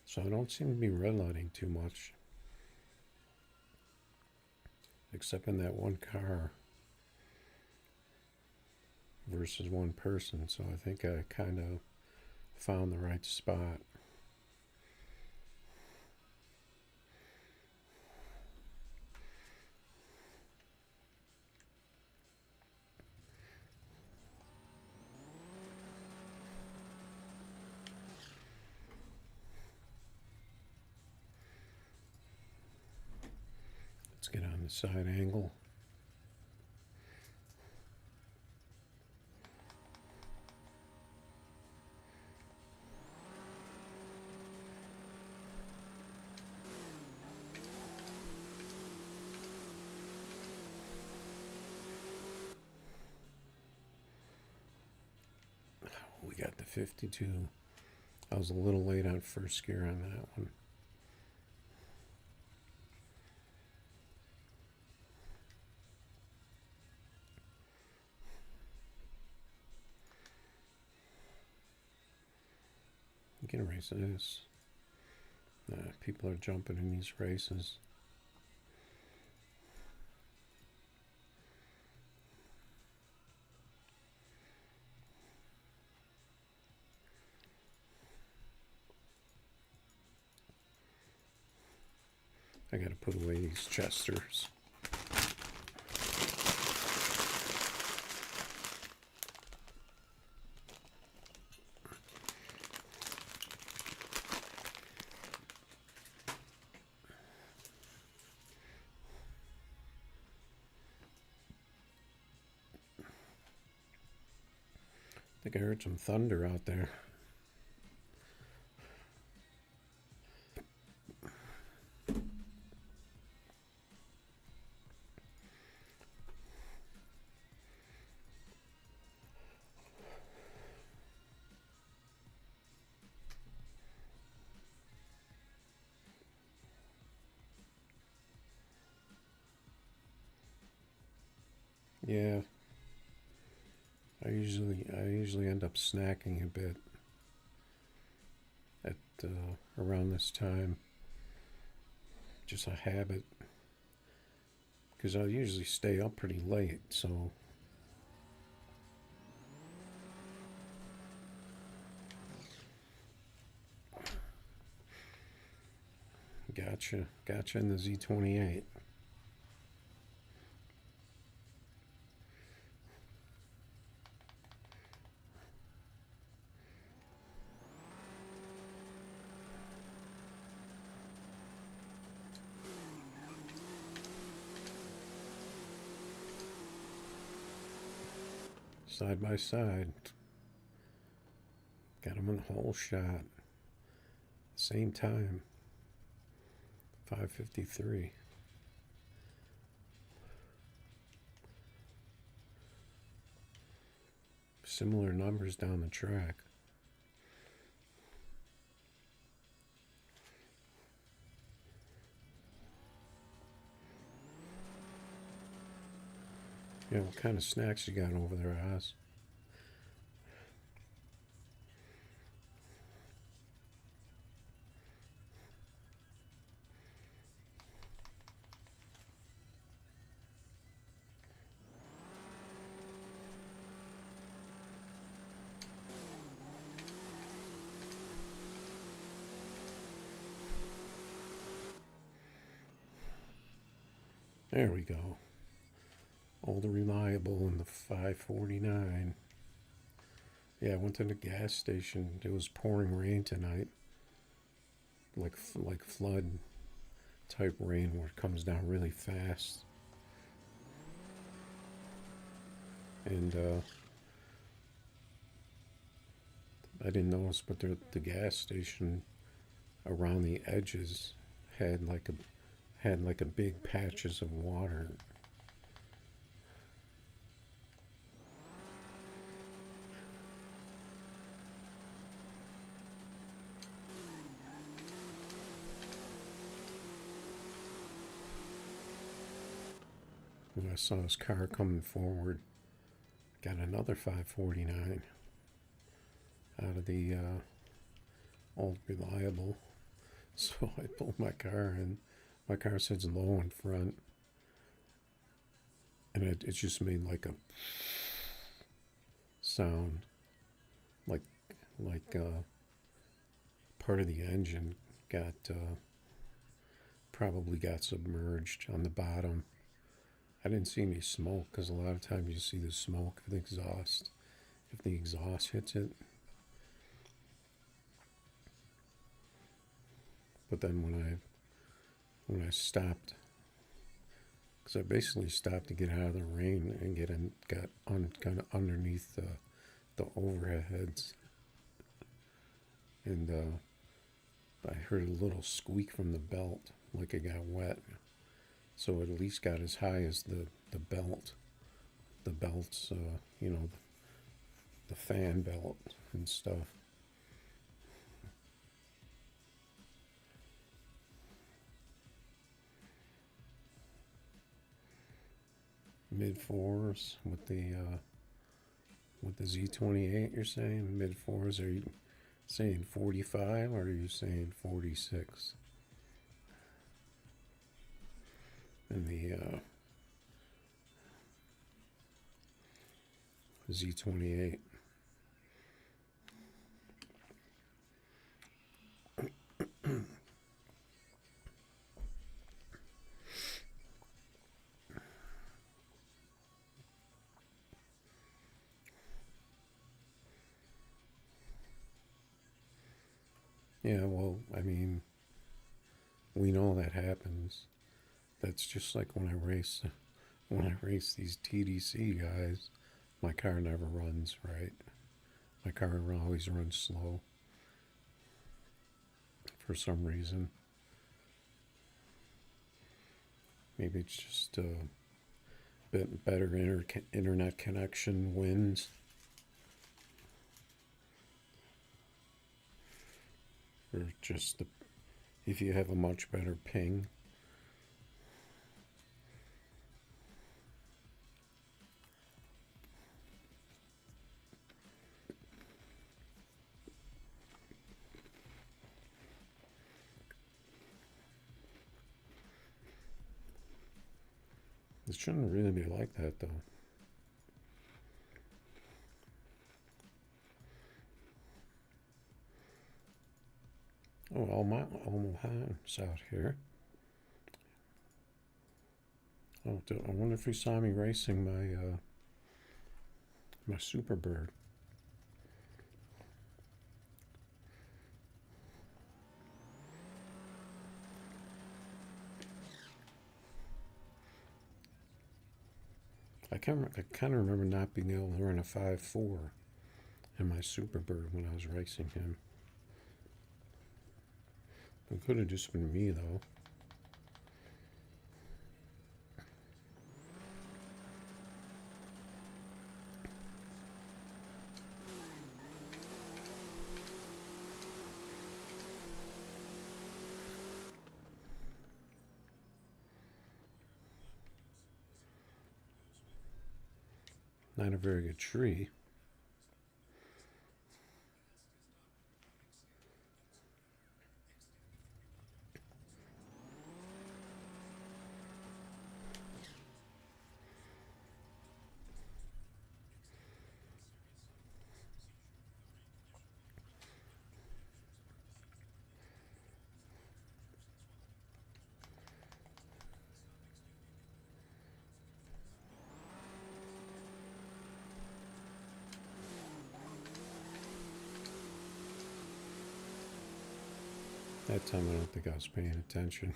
Speaker 1: So I don't seem to be redlighting too much. Except in that one car versus one person. So I think I kind of found the right spot. the side angle. We got the 52. I was a little late on first gear on that one. You can race this. People are jumping in these races. I gotta put away these Chesters. I think I heard some thunder out there. Yeah, I usually end up snacking a bit at around this time. Just a habit, because I usually stay up pretty late. So gotcha in the Z28. Side by side. Got them in the whole shot. Same time. 5:53. Similar numbers down the track. Yeah, what kind of snacks you got over there, Oz? There we go. Old Reliable in the 549. Yeah, I went to the gas station. It was pouring rain tonight. Like flood type rain where it comes down really fast. And I didn't notice, but the gas station around the edges had like a big patches of water. When I saw his car coming forward, got another 549 out of the Old Reliable. So I pulled my car in. My car sits low in front, and it just made like a sound, like part of the engine probably got submerged on the bottom. I didn't see any smoke, because a lot of times you see the smoke of the exhaust if the exhaust hits it. But then when I stopped because I basically stopped to get out of the rain and got kind of underneath the overheads, and I heard a little squeak from the belt, like it got wet. So it at least got as high as the belt. The belts, you know, the fan belt and stuff. Mid fours with the Z28. You're saying mid fours? Are you saying 45 or are you saying 46? And the Z28. Yeah, well, I mean, we know that happens. That's just like when I race these TDC guys, my car never runs right. My car always runs slow for some reason. Maybe it's just a bit better internet connection wins. Or just if you have a much better ping. It shouldn't really be like that, though. Oh, Almohan's out here. Oh, I wonder if he saw me racing my Superbird. I kind of remember not being able to run a 5.4 in my Superbird when I was racing him. It could have just been me, though. Not a very good tree. That time I don't think I was paying attention.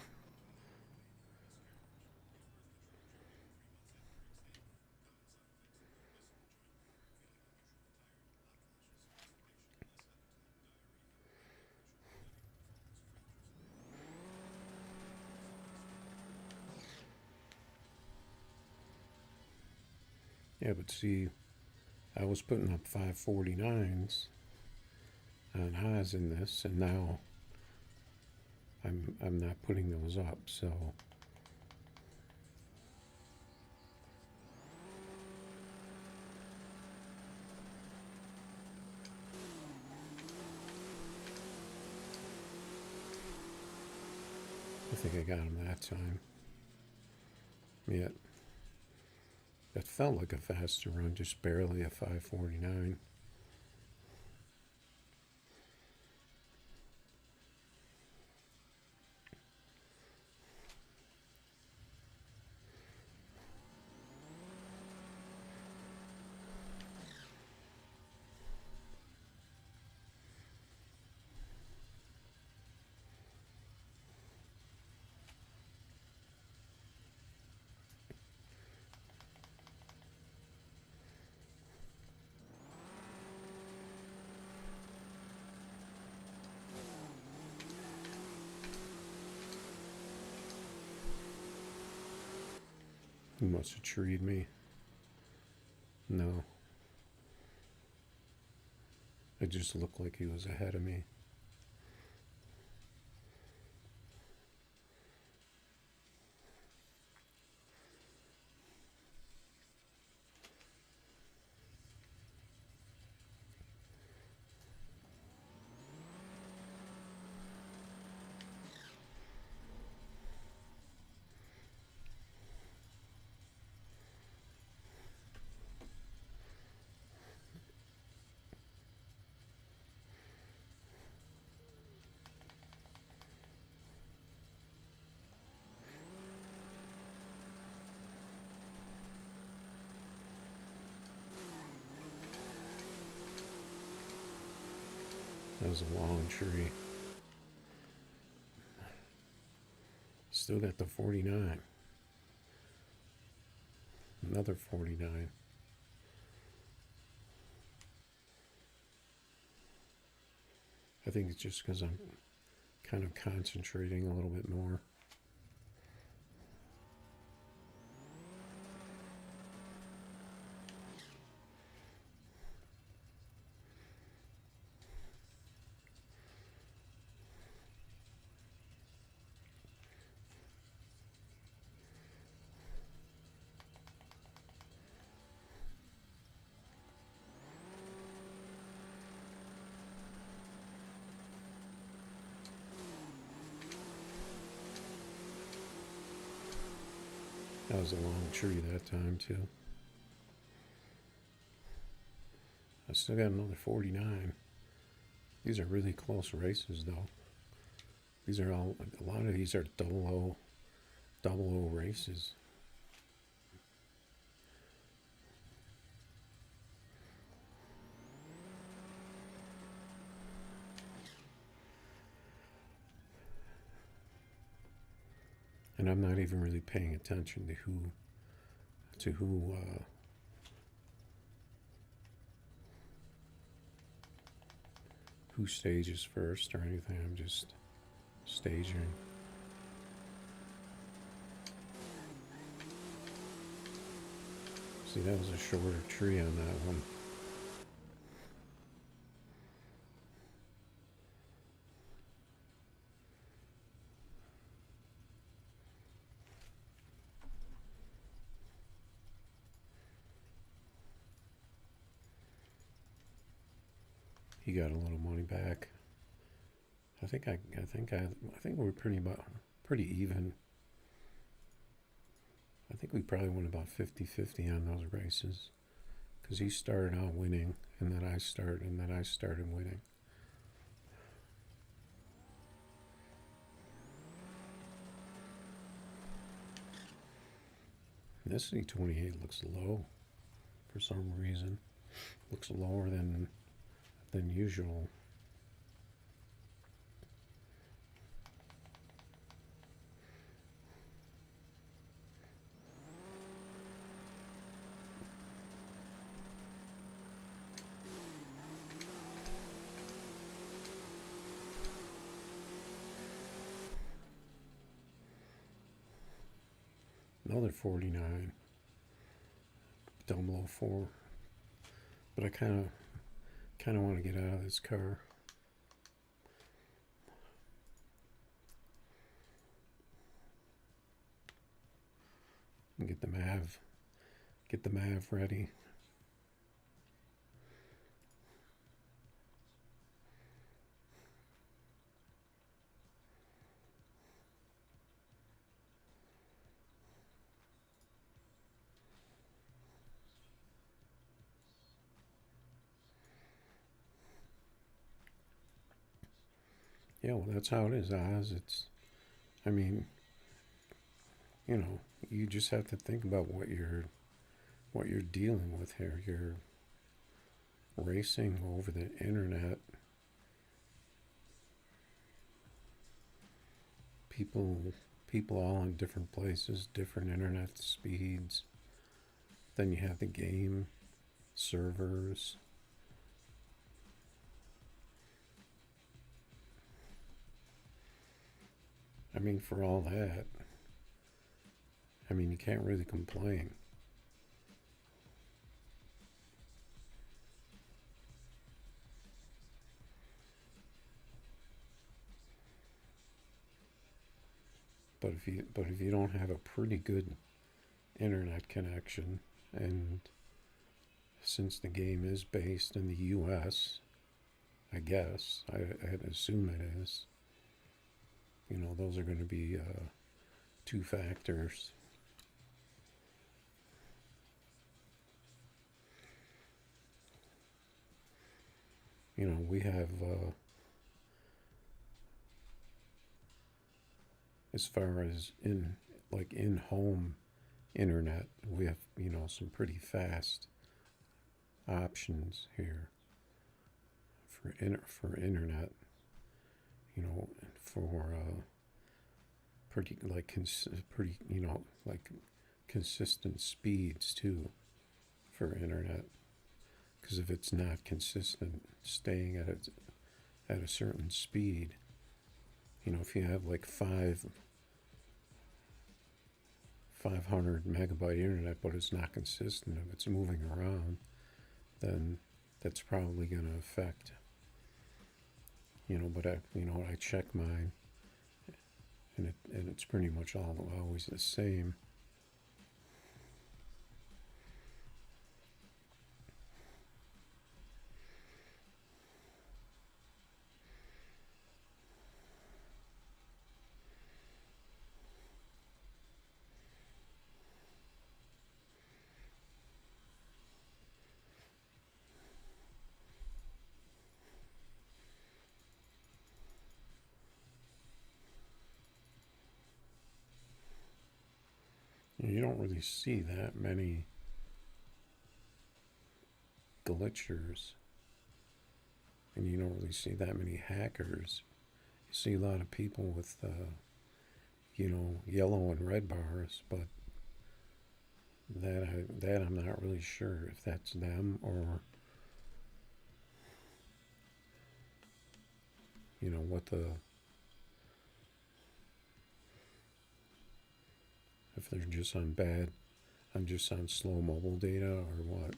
Speaker 1: Yeah, but see, I was putting up 549s on highs in this, and now I'm not putting those up, so I think I got him that time. Yet that felt like a faster run, just barely a 549. He must have treed me. No. It just looked like he was ahead of me. That was a long tree. Still got the 49. Another 49. I think it's just because I'm kind of concentrating a little bit more. That was a long tree that time too. I still got another 49. These are really close races though. These are all, a lot of these are double O races. And I'm not even really paying attention to who stages first or anything. I'm just staging. See, that was a shorter tree on that one. He got a little money back. I think we're pretty even. I think we probably went about 50-50 on those races, because he started out winning, and then I started winning. This C28 looks low for some reason. Looks lower than usual. Another 49. 004. But I kind of want to get out of this car. And get the MAV ready. Yeah, well, that's how it is, Oz. I mean, you just have to think about what you're dealing with here. You're racing over the internet. People all in different places, different internet speeds. Then you have the game servers. I mean, for all that, I mean, you can't really complain. But if you don't have a pretty good internet connection, and since the game is based in the U.S., I guess I'd assume it is. Those are going to be two factors. We have, as far as in-home internet, we have some pretty fast options here for internet. For pretty consistent speeds too for internet. Because if it's not consistent, staying at a certain speed, if you have like 500 megabyte internet, but it's not consistent, if it's moving around, then that's probably going to affect. But I check mine, and it's pretty much always the same. You don't really see that many glitchers, and you don't really see that many hackers. You see a lot of people with, yellow and red bars, but that I'm not really sure if that's them or what if they're just on slow mobile data or what.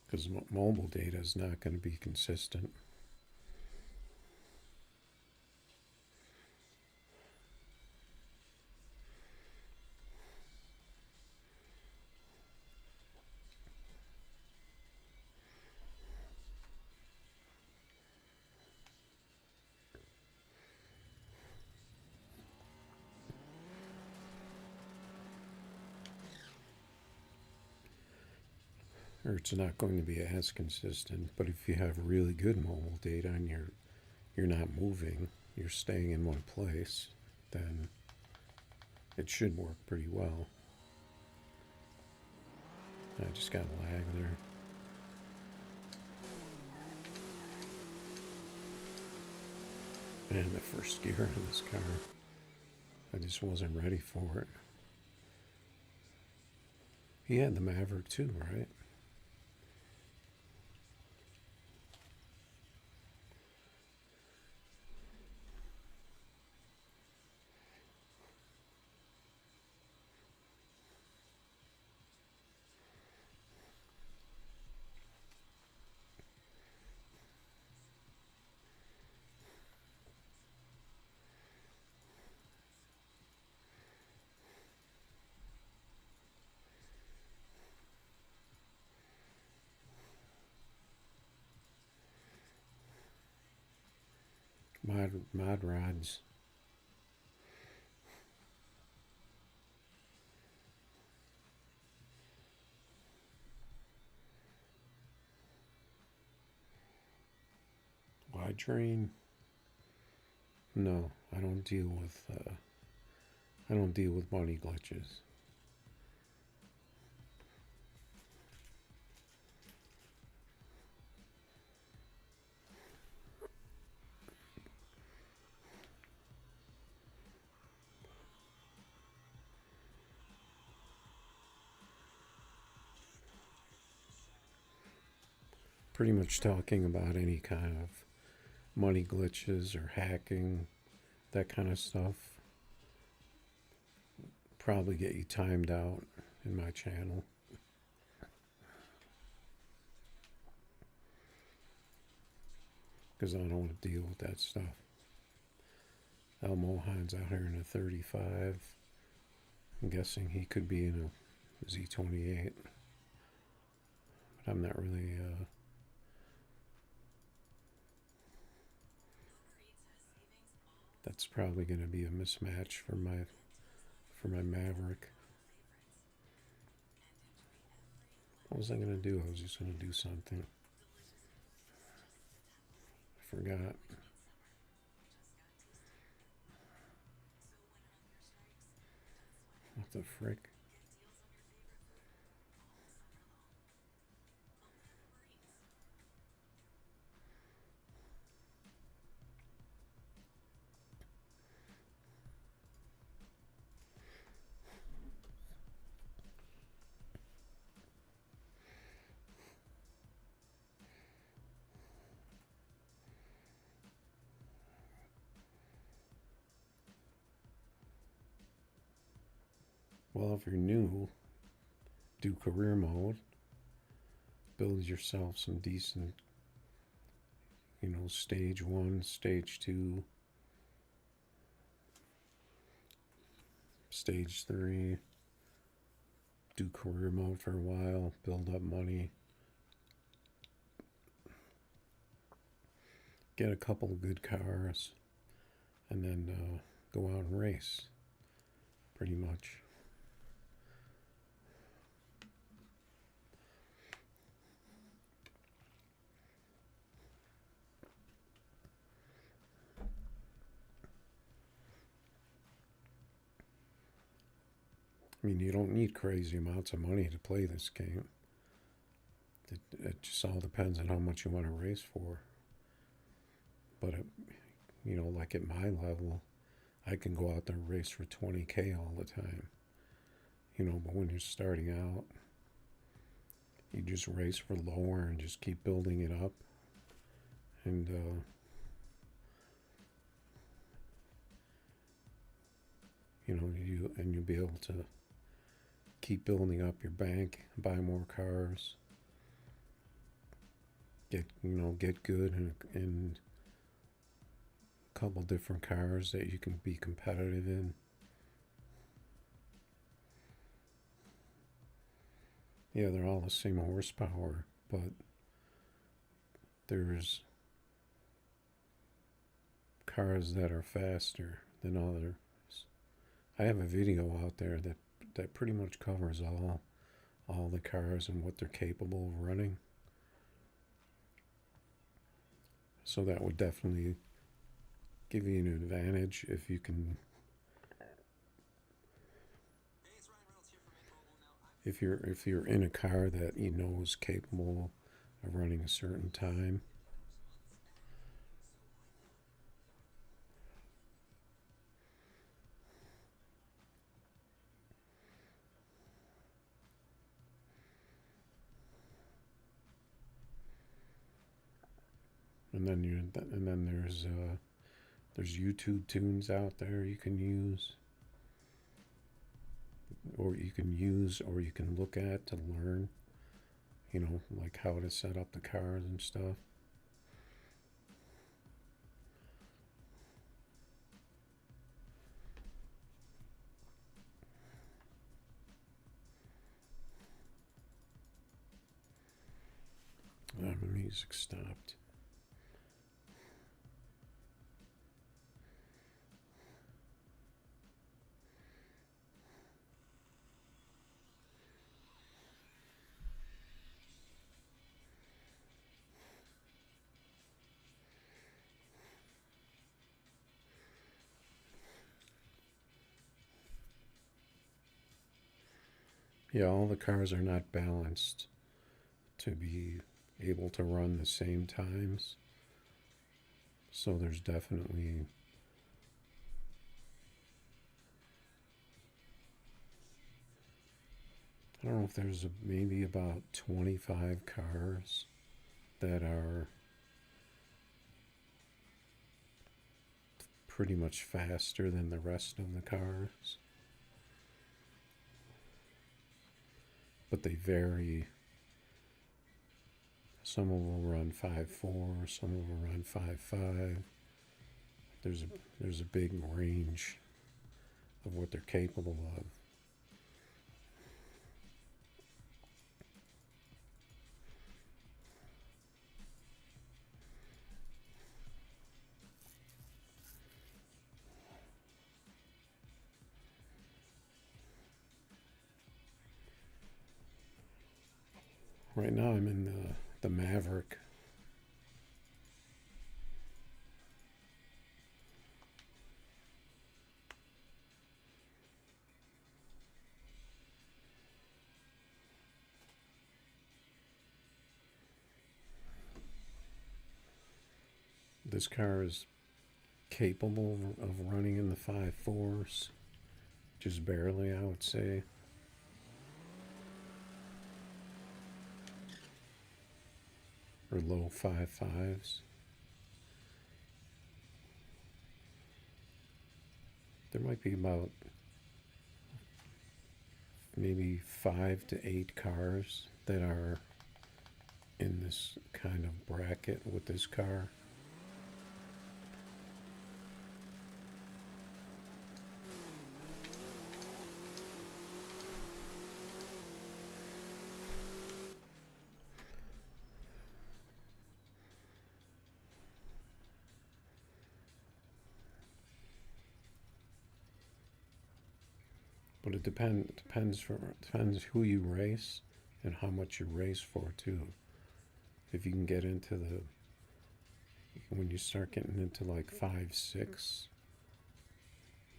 Speaker 1: Because mobile data is not going to be consistent. Or it's not going to be as consistent. But if you have really good mobile data and you're not moving, you're staying in one place, then it should work pretty well. I just got lag there. Man, the first gear in this car, I just wasn't ready for it. He had the Maverick too, right? Mod rods. Wide drain. No, I don't deal with money glitches. pretty much talking about any kind of money glitches or hacking, that kind of stuff. Probably get you timed out in my channel. Because I don't want to deal with that stuff. Elmo Hines out here in a 35. I'm guessing he could be in a Z28. But I'm not really that's probably going to be a mismatch for my Maverick. What was I going to do? I was just going to do something. I forgot. What the frick? Well, if you're new, do career mode. Build yourself some decent, stage 1, stage 2, stage 3. Do career mode for a while, build up money. Get a couple of good cars, and then go out and race, pretty much. I mean, you don't need crazy amounts of money to play this game. It just all depends on how much you want to race for. But, like at my level, I can go out there and race for 20K all the time. But when you're starting out, you just race for lower and just keep building it up. And, you'll be able to keep building up your bank, buy more cars, get good in a couple different cars that you can be competitive in. Yeah, they're all the same horsepower, but there's cars that are faster than others. I have a video out there that pretty much covers all the cars and what they're capable of running. So that would definitely give you an advantage if you can. If you're in a car that is capable of running a certain time. And then there's YouTube tunes out there you can use, or you can look at to learn, like how to set up the cars and stuff. The music stopped. Yeah, all the cars are not balanced to be able to run the same times. So there's definitely I don't know if there's maybe about 25 cars that are pretty much faster than the rest of the cars, but they vary. Some of them will run 5.4, some of them run 5.5. There's a big range of what they're capable of. Right now I'm in the Maverick. This car is capable of running in the 5.4s, just barely, I would say. Or low 5.5s. There might be about maybe 5 to 8 cars that are in this kind of bracket with this car. But it depends who you race and how much you race for too. If you can get into when you start getting into like 5.6,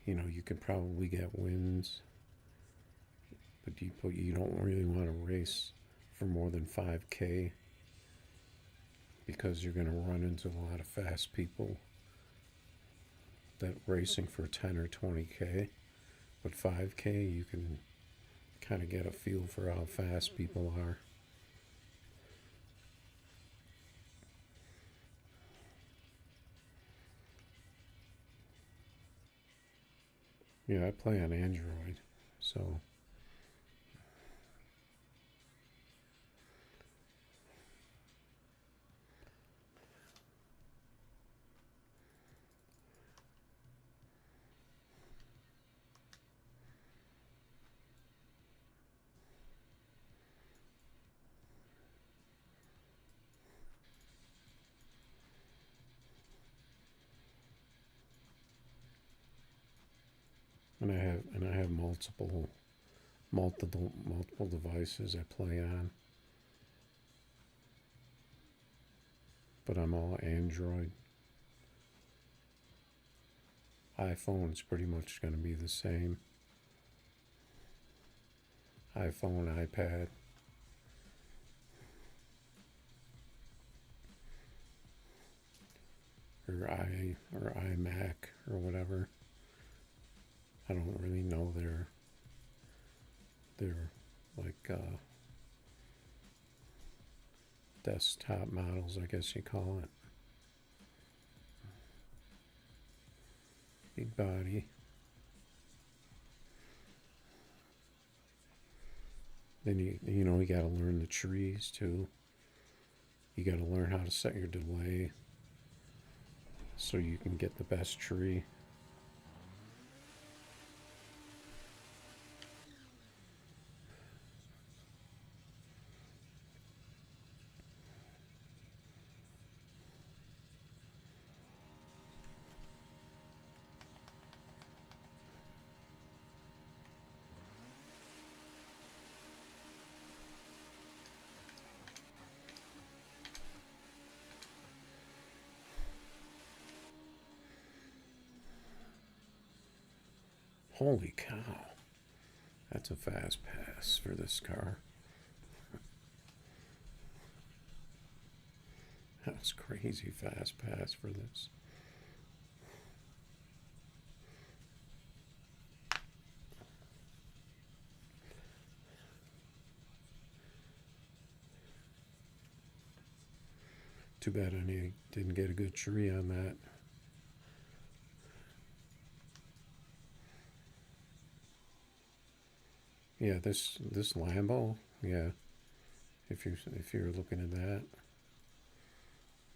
Speaker 1: you can probably get wins. But you don't really want to race for more than 5K because you're going to run into a lot of fast people that racing for 10 or 20K. But 5K, you can kind of get a feel for how fast people are. Yeah, I play on Android, so and I have multiple devices I play on, but I'm all Android. iPhone's pretty much going to be the same. iPhone, iPad. Or iMac or whatever. I don't really know their like desktop models, I guess you call it. Big body. Then you got to learn the trees too. You got to learn how to set your delay so you can get the best tree. Holy cow. That's a fast pass for this car. That's crazy fast pass for this. Too bad I didn't get a good tree on that. Yeah, this Lambo, yeah. If you're looking at that,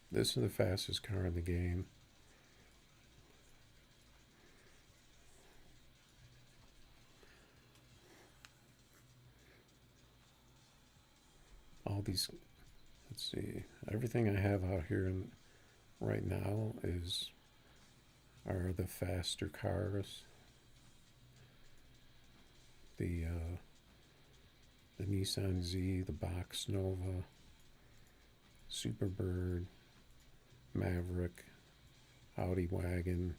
Speaker 1: this is the fastest car in the game. All these, let's see, everything I have out here right now are the faster cars. The Nissan Z, the Box Nova, Superbird, Maverick, Audi Wagon,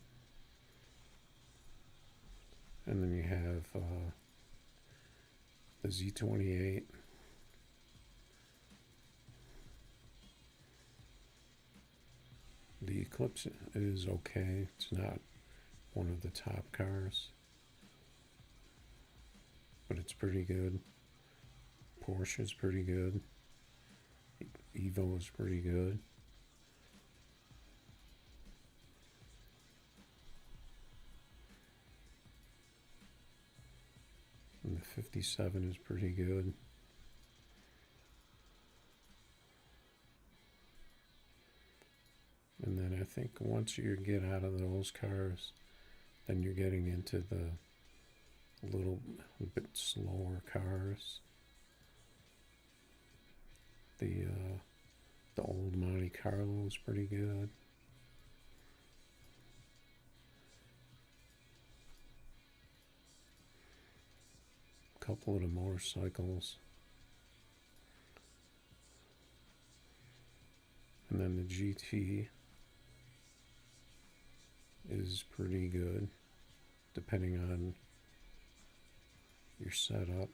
Speaker 1: and then you have the Z28. The Eclipse is okay. It's not one of the top cars, but it's pretty good. Porsche is pretty good. Evo is pretty good. And the 57 is pretty good. And then I think once you get out of those cars, then you're getting into the little bit slower cars. The old Monte Carlo is pretty good. A couple of the motorcycles. And then the GT is pretty good, depending on your setup.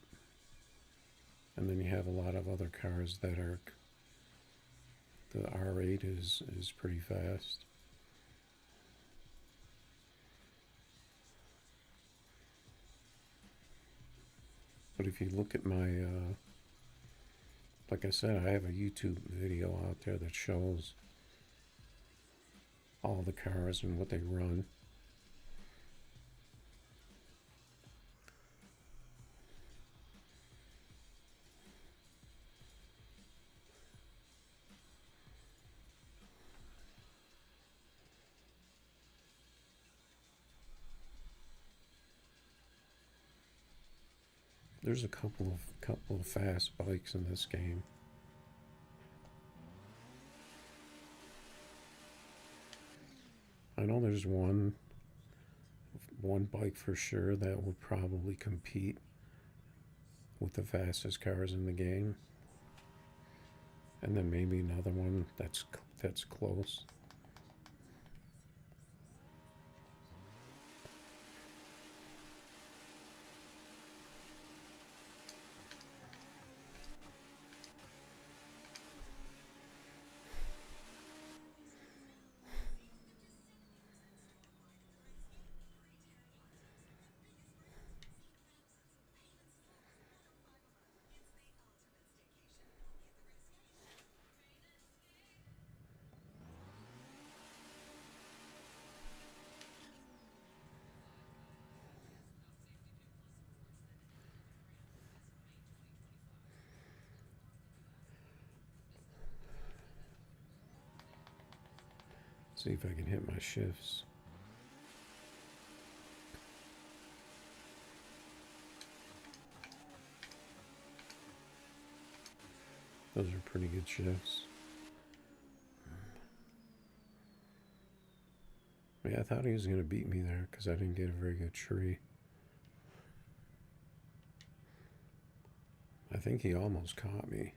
Speaker 1: And then you have a lot of other cars that are, the R8 is pretty fast. But if you look at my, like I said, I have a YouTube video out there that shows all the cars and what they run. There's a couple of fast bikes in this game. I know there's one bike for sure that would probably compete with the fastest cars in the game, and then maybe another one that's close. See if I can hit my shifts. Those are pretty good shifts. Yeah, I thought he was going to beat me there because I didn't get a very good tree. I think he almost caught me.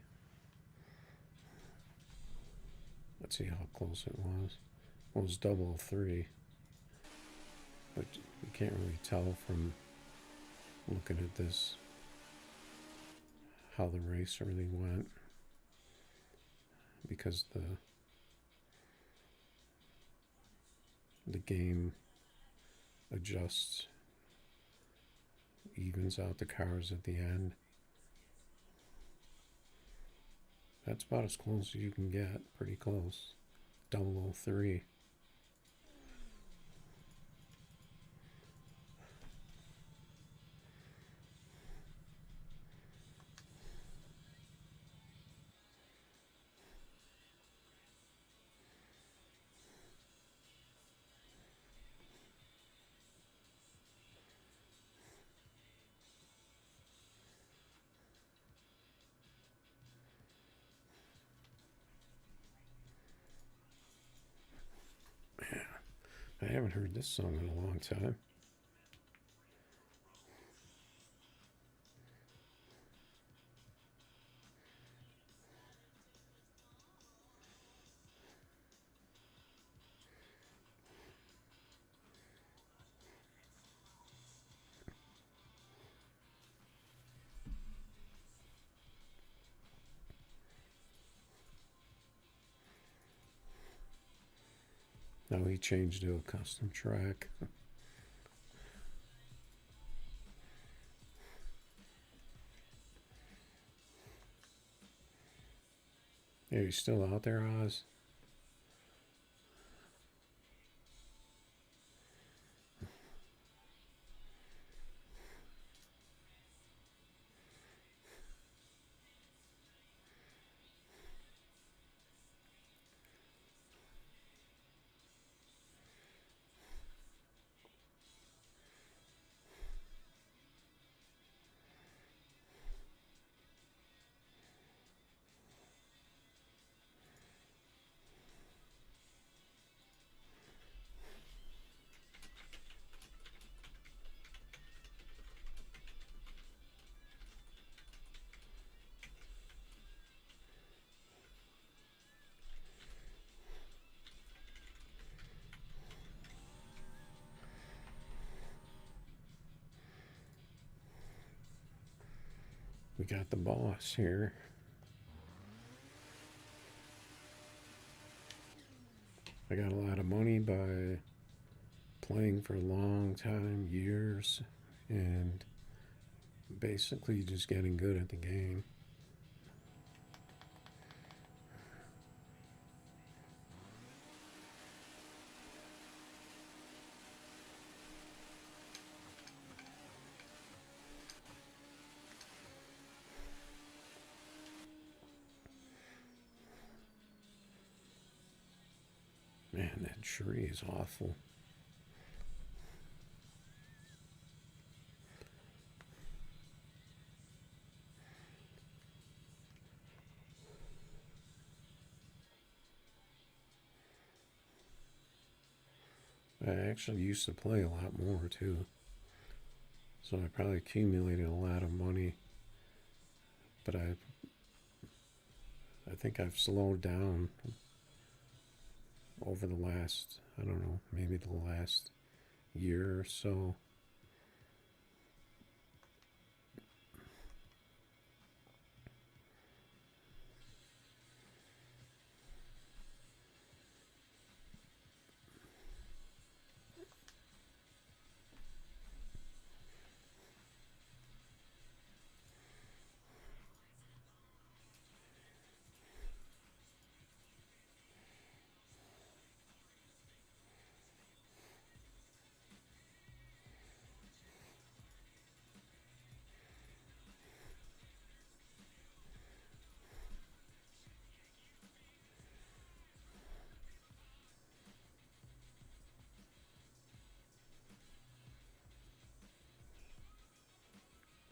Speaker 1: Let's see how close it was. Well, it was 003. But you can't really tell from looking at this how the race really went, because the game adjusts, evens out the cars at the end. That's about as close as you can get. Pretty close. 003. I haven't heard this song in a long time. Now he changed to a custom track. Are you still out there, Oz? We got the boss here. I got a lot of money by playing for a long time, years, and basically just getting good at the game. Man, that tree is awful. I actually used to play a lot more too. So I probably accumulated a lot of money. But I think I've slowed down over the last, I don't know, maybe the last year or so.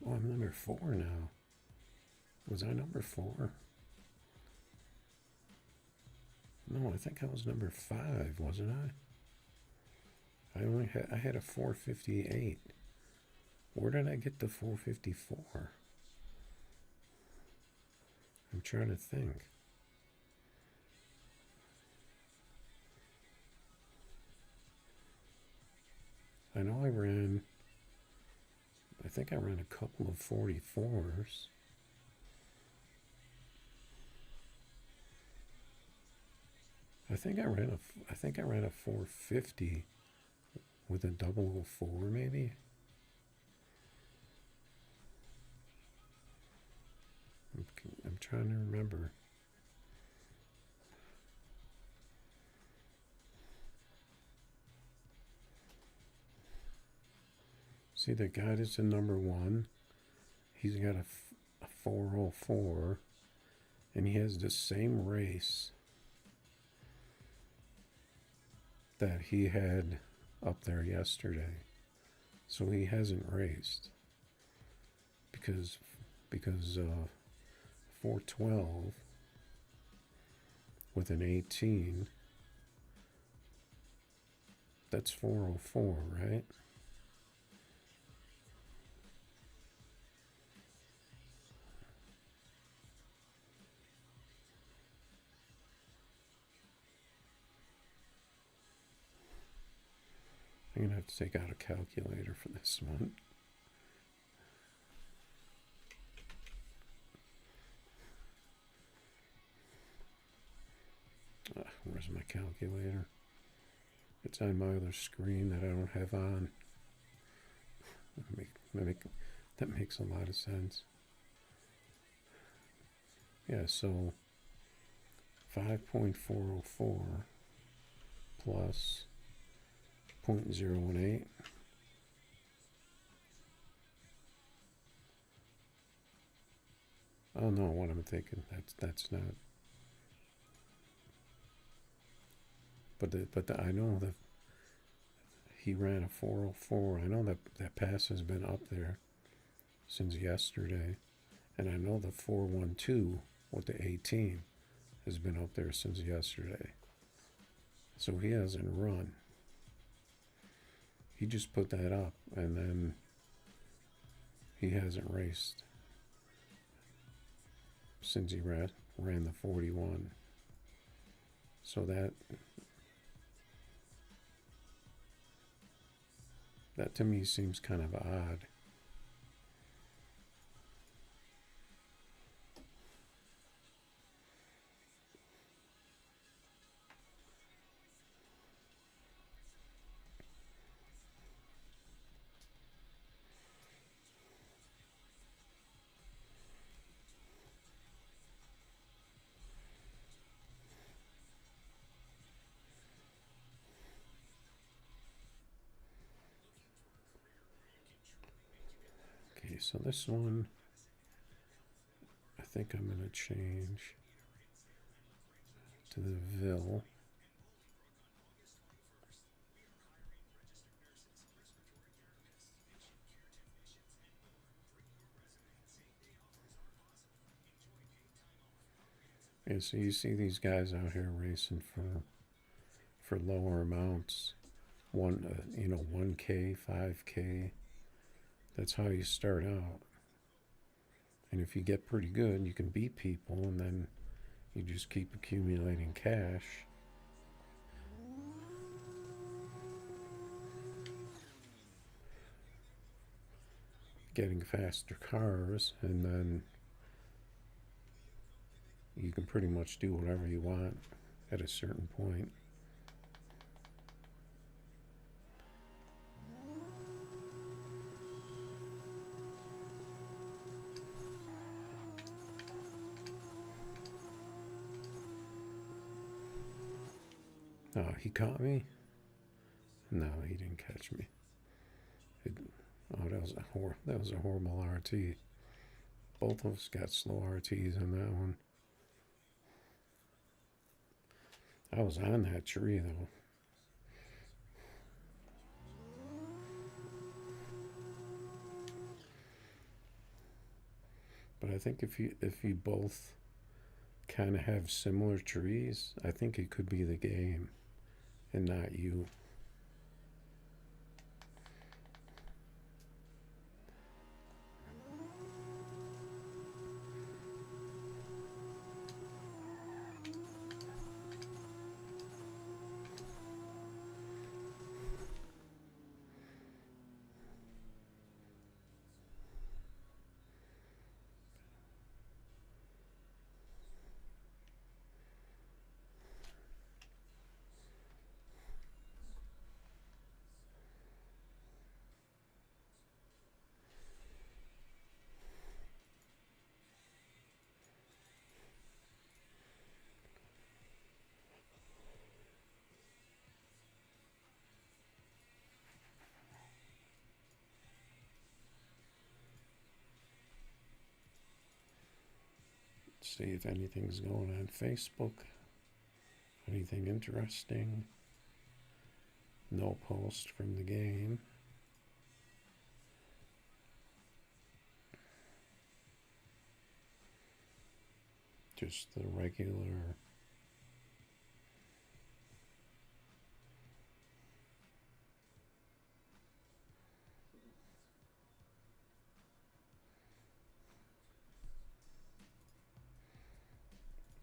Speaker 1: Oh, I'm number 4 now. Was I number 4? No, I think I was number 5, wasn't I? I had a 458. Where did I get the 454? I'm trying to think. I know I think I ran a couple of 44s. I think I ran a 450 with a 004 maybe. I'm trying to remember. See, the guy that's in number 1, he's got a 404, and he has the same race that he had up there yesterday. So he hasn't raced because 412 with an 18, that's 404, right? I'm gonna have to take out a calculator for this one. Where's my calculator? It's on my other screen that I don't have on. That makes a lot of sense. Yeah, so 5.404 plus 0.018. Oh no, what I'm thinking, that's not. But I know that he ran a 404. I know that pass has been up there since yesterday, and I know the 412 with the 18 has been up there since yesterday. So he hasn't run. He just put that up, and then he hasn't raced since he ran the 41. So that to me seems kind of odd. Okay, so this one, I think I'm going to change to the Ville. And so you see these guys out here racing for lower amounts, 1K, 5K. That's how you start out. And if you get pretty good, you can beat people, and then you just keep accumulating cash. Getting faster cars, and then you can pretty much do whatever you want at a certain point. Oh, he caught me? No, he didn't catch me. That was a horrible RT. Both of us got slow RTs on that one. I was on that tree though. But I think if you both kind of have similar trees, I think it could be the game and not you. See if anything's going on Facebook. Anything interesting? No post from the game. Just the regular.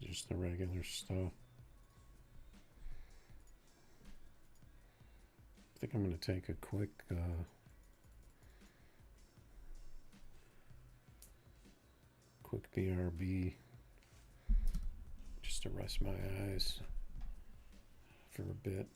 Speaker 1: Just the regular stuff. I think I'm going to take a quick BRB just to rest my eyes for a bit.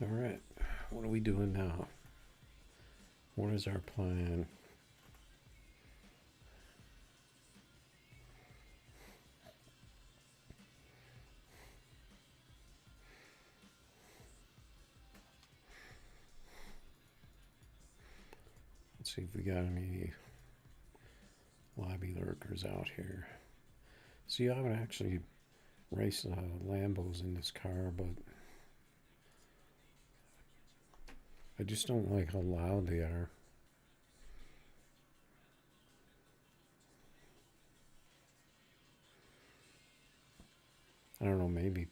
Speaker 1: All right, what are we doing now? What is our plan? Let's see if we got any lobby lurkers out here. See, I would actually race Lambos in this car, but I just don't like how loud they are. I don't know, maybe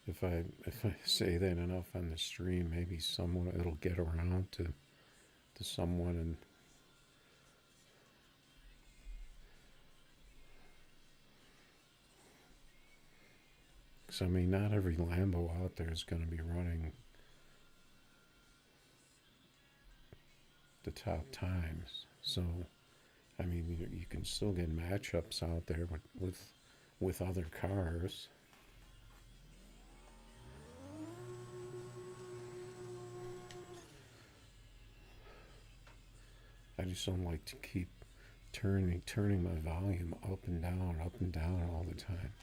Speaker 1: if I say that enough on the stream, maybe someone it'll get around to someone, and because I mean, not every Lambo out there is going to be running the top times. So I mean, you can still get matchups out there with other cars. I just don't like to keep turning my volume up and down all the time.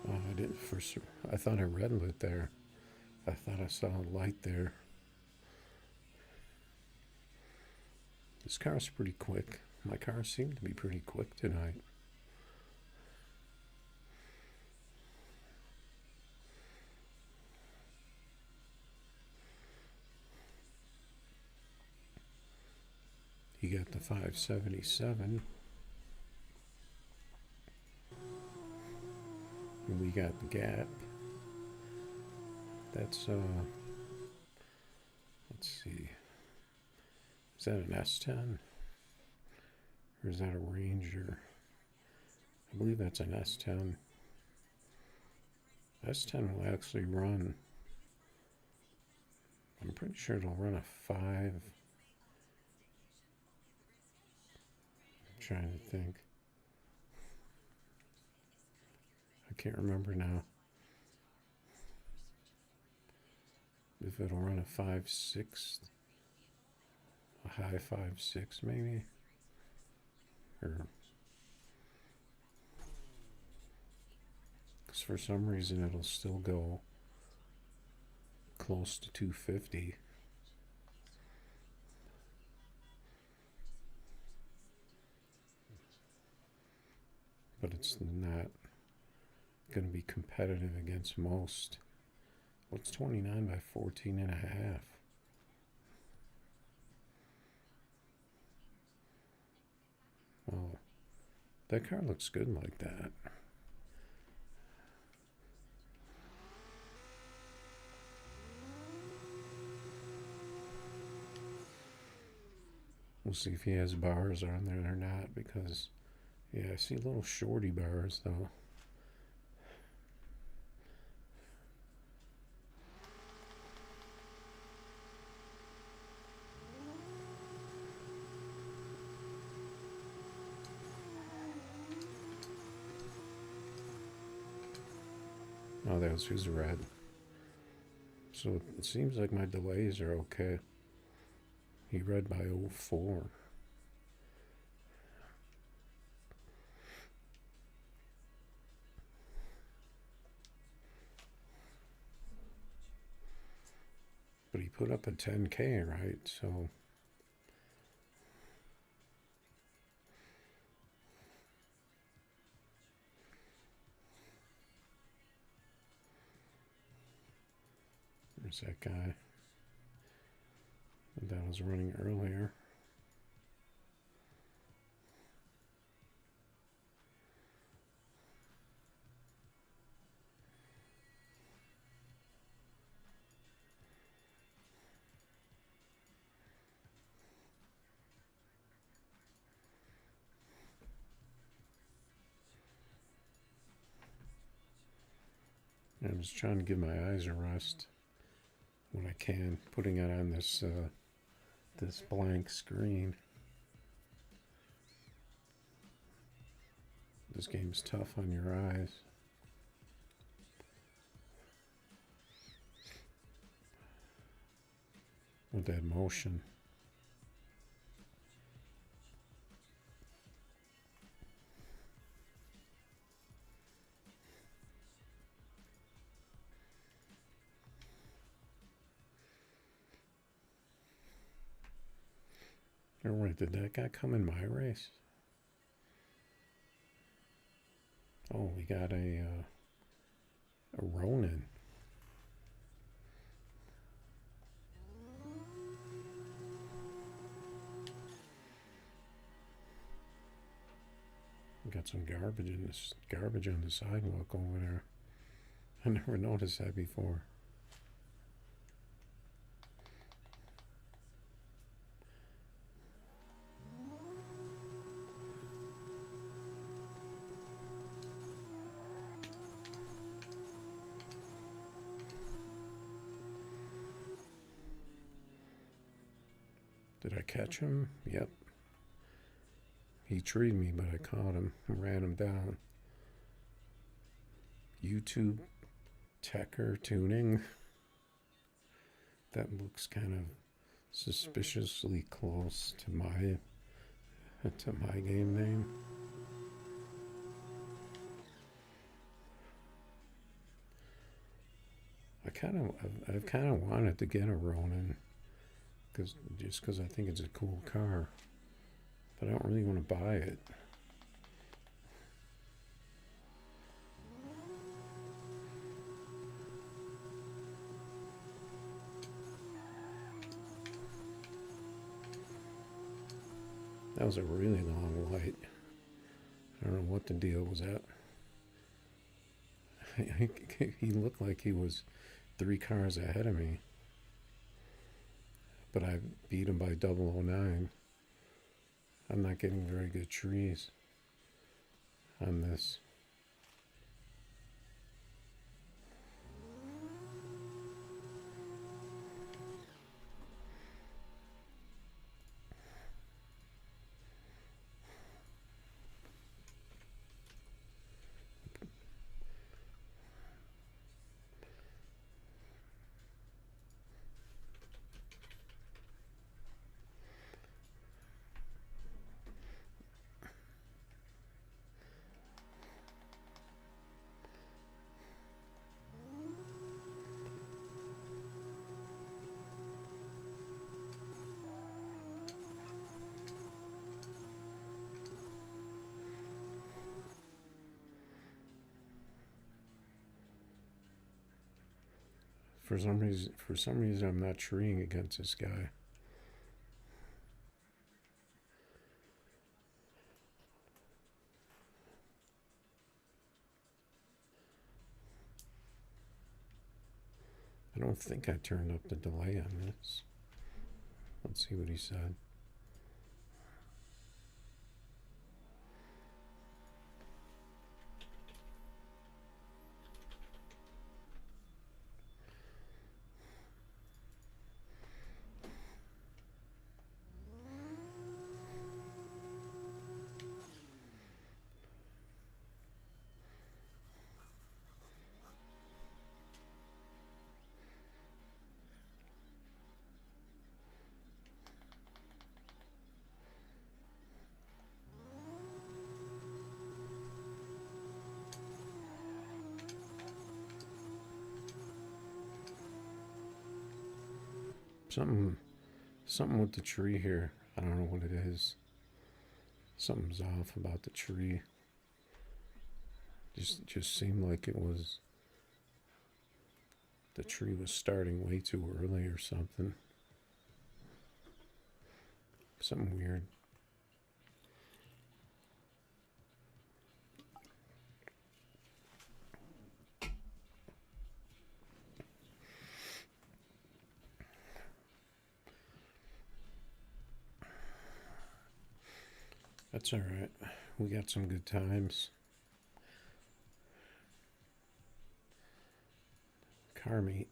Speaker 1: Oh, I didn't first. I thought I red lit there. I thought I saw a light there. This car's pretty quick. My car seemed to be pretty quick tonight. You got the 577. And we got the Gap. That's, let's see. Is that an S10? Or is that a Ranger? I believe that's an S10. S10 will actually run, I'm pretty sure it'll run a 5. I'm trying to think. I can't remember now. If it'll run a 5.6, a high 5.6 maybe, or because for some reason it'll still go close to 250. But it's not going to be competitive against most. What's 29 by 14 and a half? Well, that car looks good like that. We'll see if he has bars on there or not, because, yeah, I see little shorty bars, though. Oh, that was his red. So it seems like my delays are okay. He read by 04. But he put up a 10K, right? So there's that guy that was running earlier. I'm just trying to give my eyes a rest when I can, putting it on this this blank screen. This game's tough on your eyes. With that motion. All right, did that guy come in my race? Oh, we got a Ronin. We got some garbage on the sidewalk over there. I never noticed that before. Did I catch him? Yep. He treed me, but I caught him and ran him down. YouTube Tekker tuning. That looks kind of suspiciously close to my game name. I've kind of wanted to get a Ronin, just because I think it's a cool car, but I don't really want to buy it. That was a really long light. I don't know what the deal was at. He looked like he was 3 cars ahead of me, but I beat him by 009. I'm not getting very good trees on this. For some reason, I'm not treeing against this guy. I don't think I turned up the delay on this. Let's see what he said. Something with the tree here. I don't know what it is. Something's off about the tree. Just seemed like the tree was starting way too early or something. Something weird. That's all right. We got some good times. Car meet.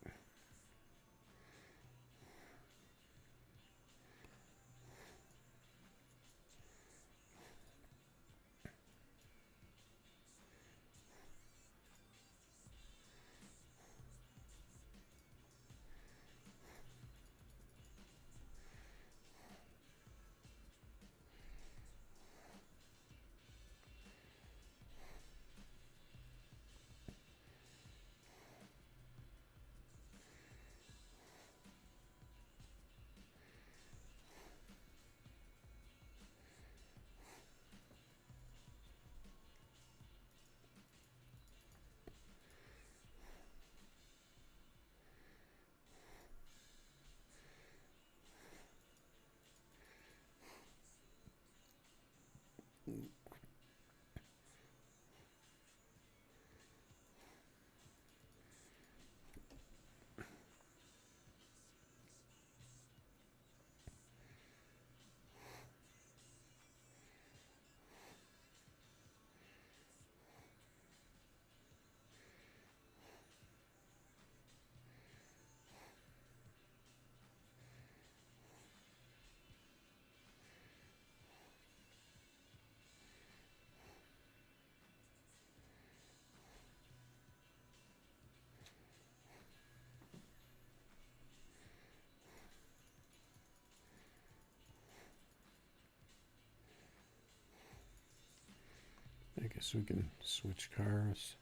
Speaker 1: Guess we can switch cars.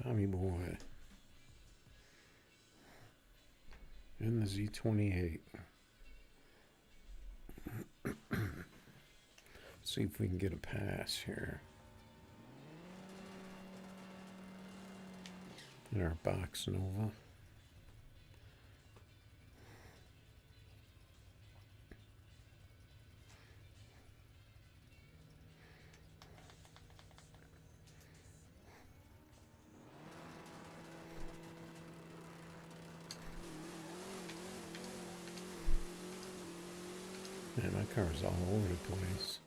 Speaker 1: Tommy boy. In the Z28. See if we can get a pass here. In our box Nova. Man, my car's all over the place.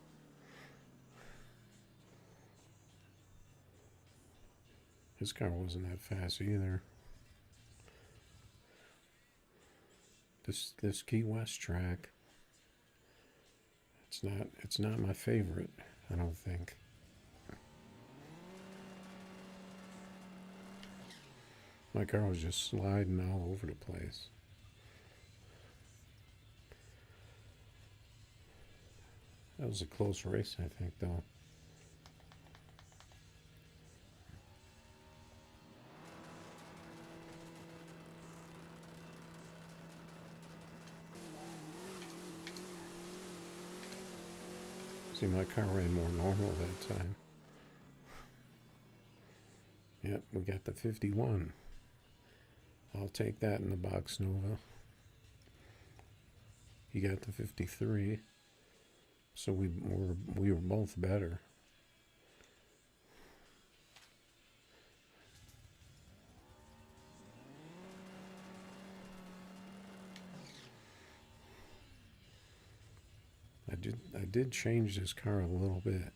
Speaker 1: His car wasn't that fast either. This Key West track, it's not my favorite, I don't think. My car was just sliding all over the place. That was a close race, I think, though. See, my car ran more normal that time. Yep, we got the 51. I'll take that in the box Nova. He got the 53. So we were both better. I did change this car a little bit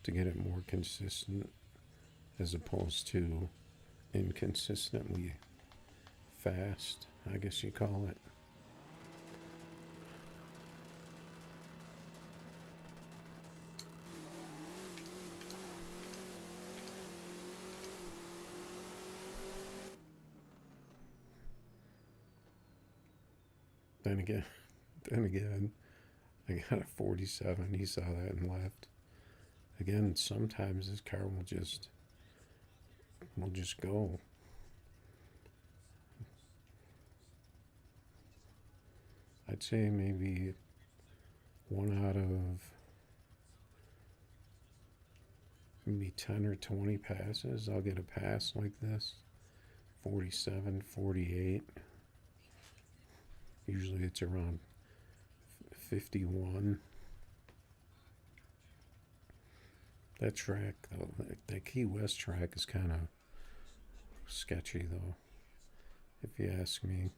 Speaker 1: to get it more consistent as opposed to inconsistently fast, I guess you call it. Then again, I got a 47. He saw that and left. Again, sometimes this car will just go. I'd say maybe 1 out of maybe 10 or 20 passes, I'll get a pass like this. 47, 48. Usually it's around 51. That track, though, that Key West track is kind of sketchy, though, if you ask me.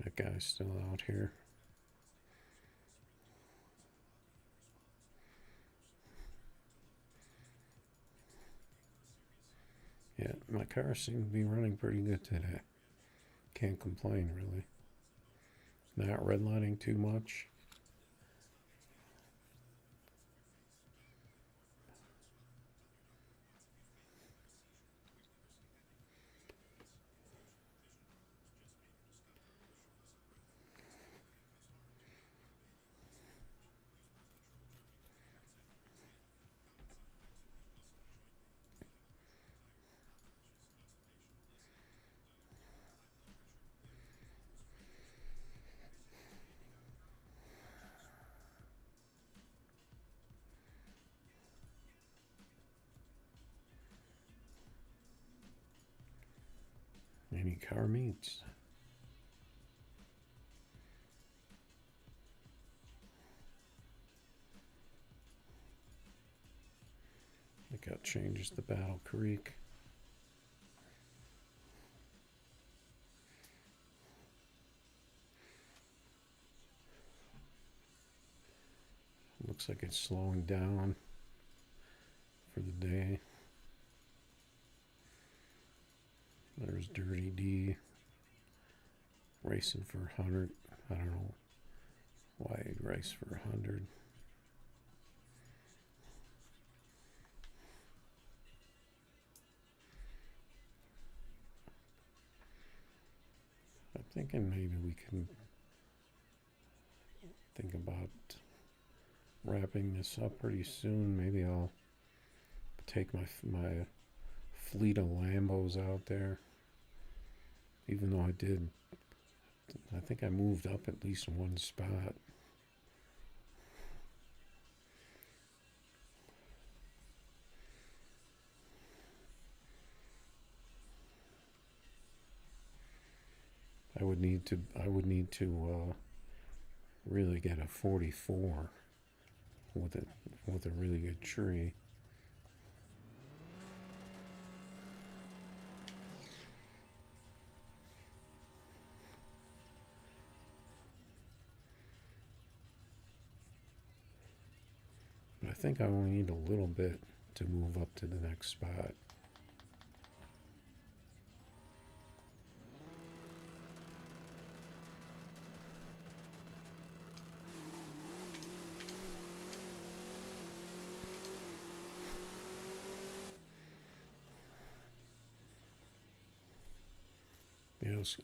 Speaker 1: That guy's still out here. Yeah, my car seems to be running pretty good today. Can't complain, really. Not redlining too much. Any car meets. I got changes to Battle Creek. Looks like it's slowing down for the day. There's Dirty D racing for 100. I don't know why he'd race for 100. Thinking maybe we can think about wrapping this up pretty soon. Maybe I'll take my fleet of Lambos out there. Even though I think I moved up at least one spot. I would need to really get a 44 with a really good tree. But I think I only need a little bit to move up to the next spot.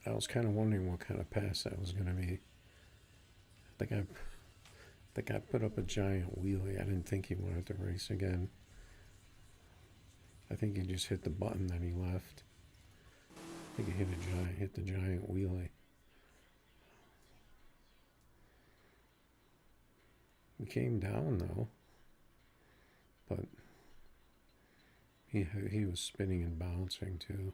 Speaker 1: I was kind of wondering what kind of pass that was going to be. I think I put up a giant wheelie. I didn't think he wanted to race again. I think he just hit the button, then he left. I think he hit the giant wheelie. He came down though, but he was spinning and bouncing too.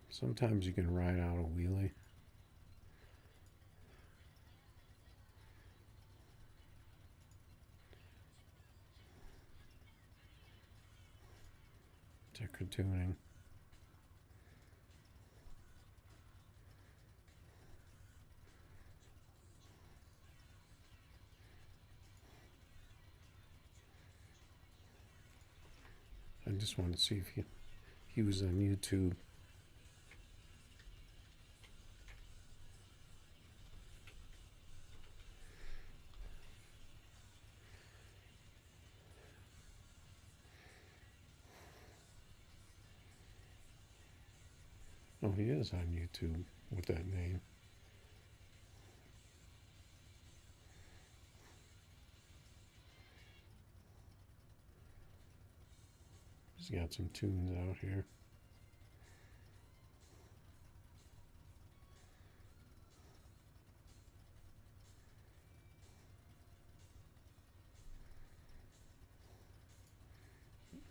Speaker 1: Sometimes you can ride out a wheelie. Ticker tuning. I just wanted to see if he was on YouTube. Oh, he is on YouTube with that name. He's got some tunes out here.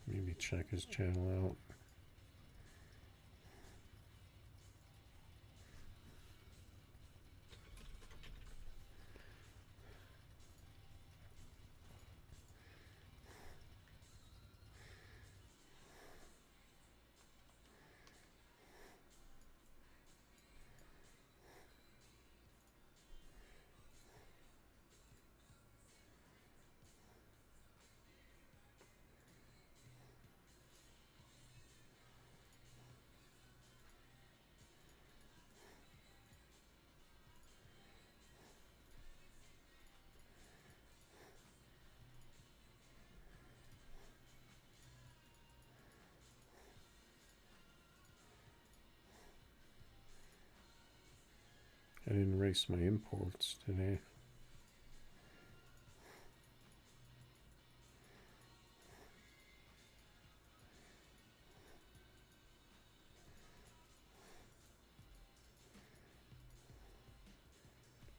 Speaker 1: Maybe check his channel out. I didn't race my imports today.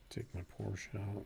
Speaker 1: Take my Porsche out.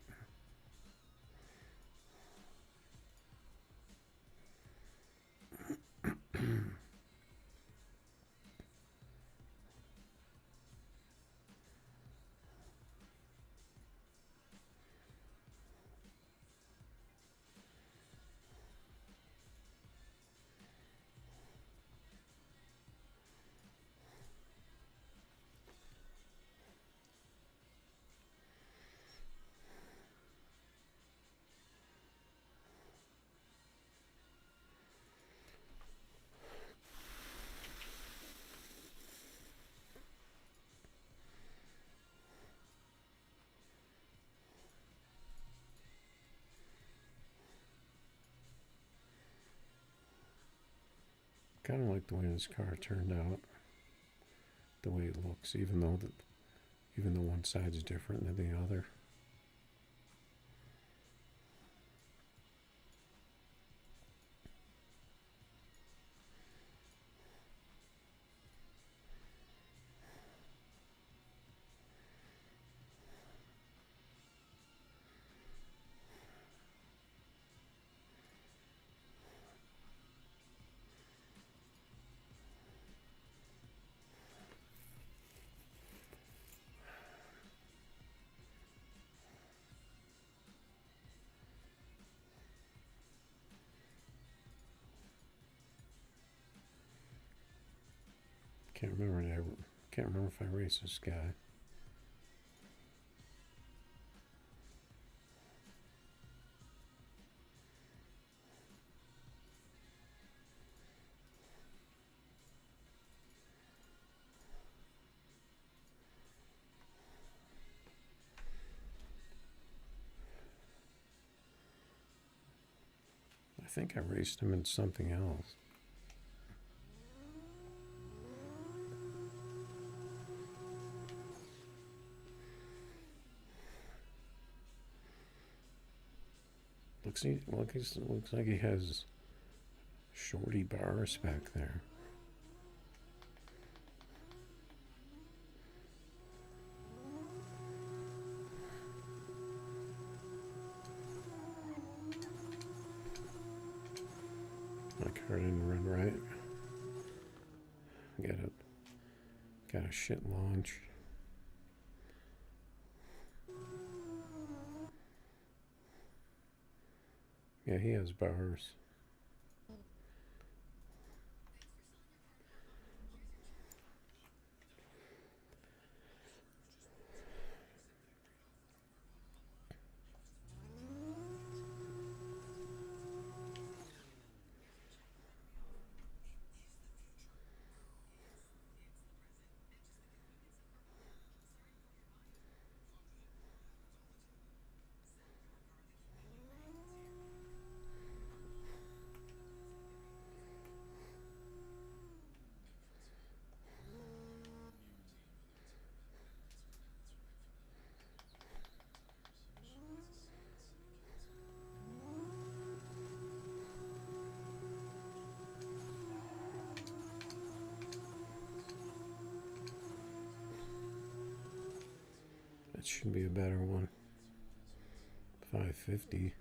Speaker 1: Kind of like the way this car turned out. the way it looks, even though one side's different than the other. Can't remember if I raced this guy. I think I raced him in something else. Looks like he has shorty bars back there. My car didn't run right. Got a shit launch. Yeah, he has bars. That should be a better one. 550.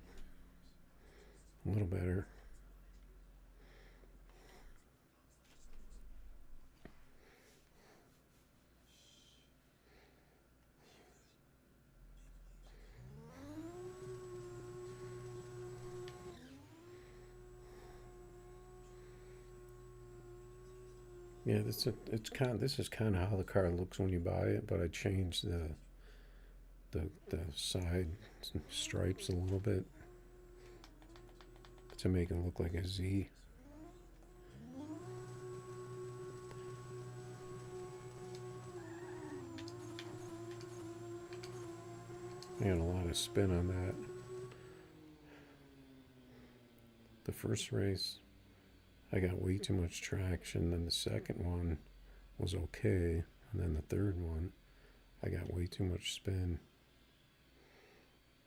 Speaker 1: A little better. Yeah, this is kind of how the car looks when you buy it, but I changed the side stripes a little bit to make it look like a Z. I got a lot of spin on that. The first race, I got way too much traction. Then the second one was okay. And then the third one, I got way too much spin.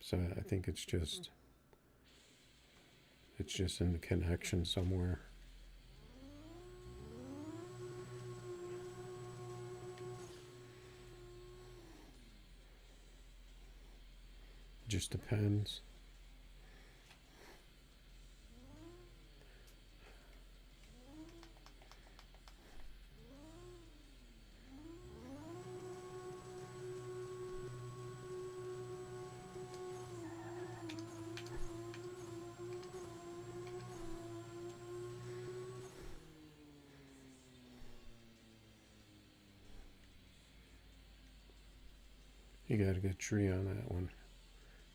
Speaker 1: So I think it's just in the connection somewhere. Just depends. You got a good tree on that one.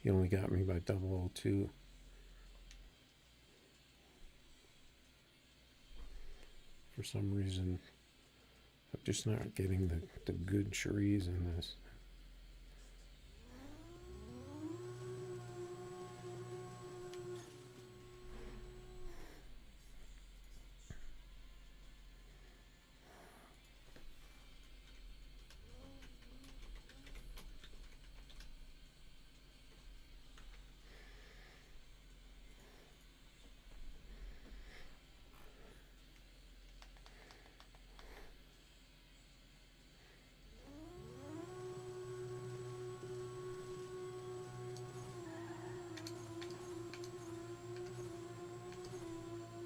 Speaker 1: He only got me by 002. For some reason, I'm just not getting the good trees in this.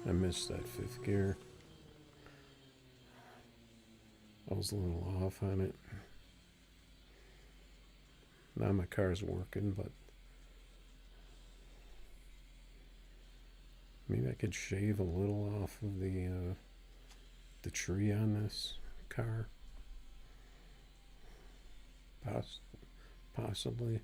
Speaker 1: I missed that fifth gear. I was a little off on it. Now my car's working, but maybe I could shave a little off of the tree on this car. Possibly.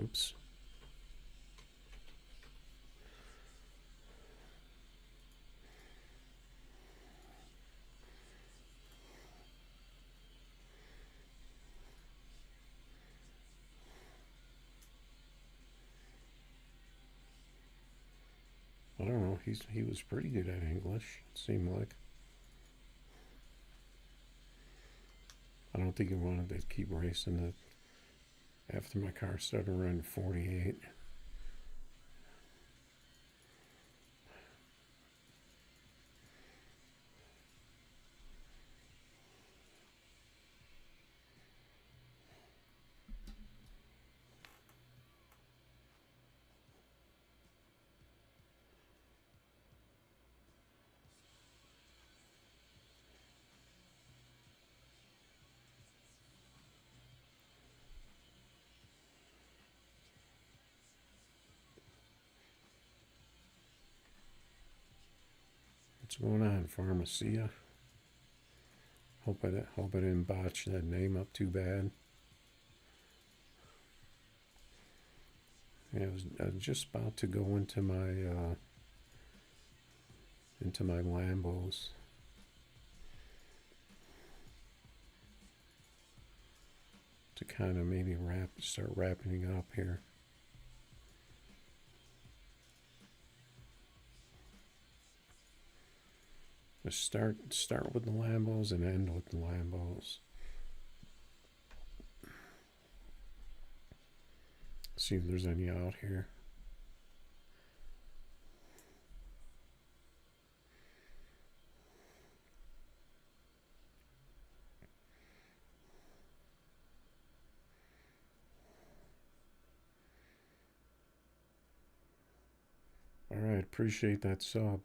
Speaker 1: Oops. I don't know. He was pretty good at English, it seemed like. I don't think he wanted to keep racing it after my car started running 48. What's going on, Pharmacia? Hope I didn't botch that name up too bad. Yeah, I was just about to go into my Lambos. To kind of maybe start wrapping it up here. Just start with the Lambos and end with the Lambos. See if there's any out here. All right, appreciate that sub.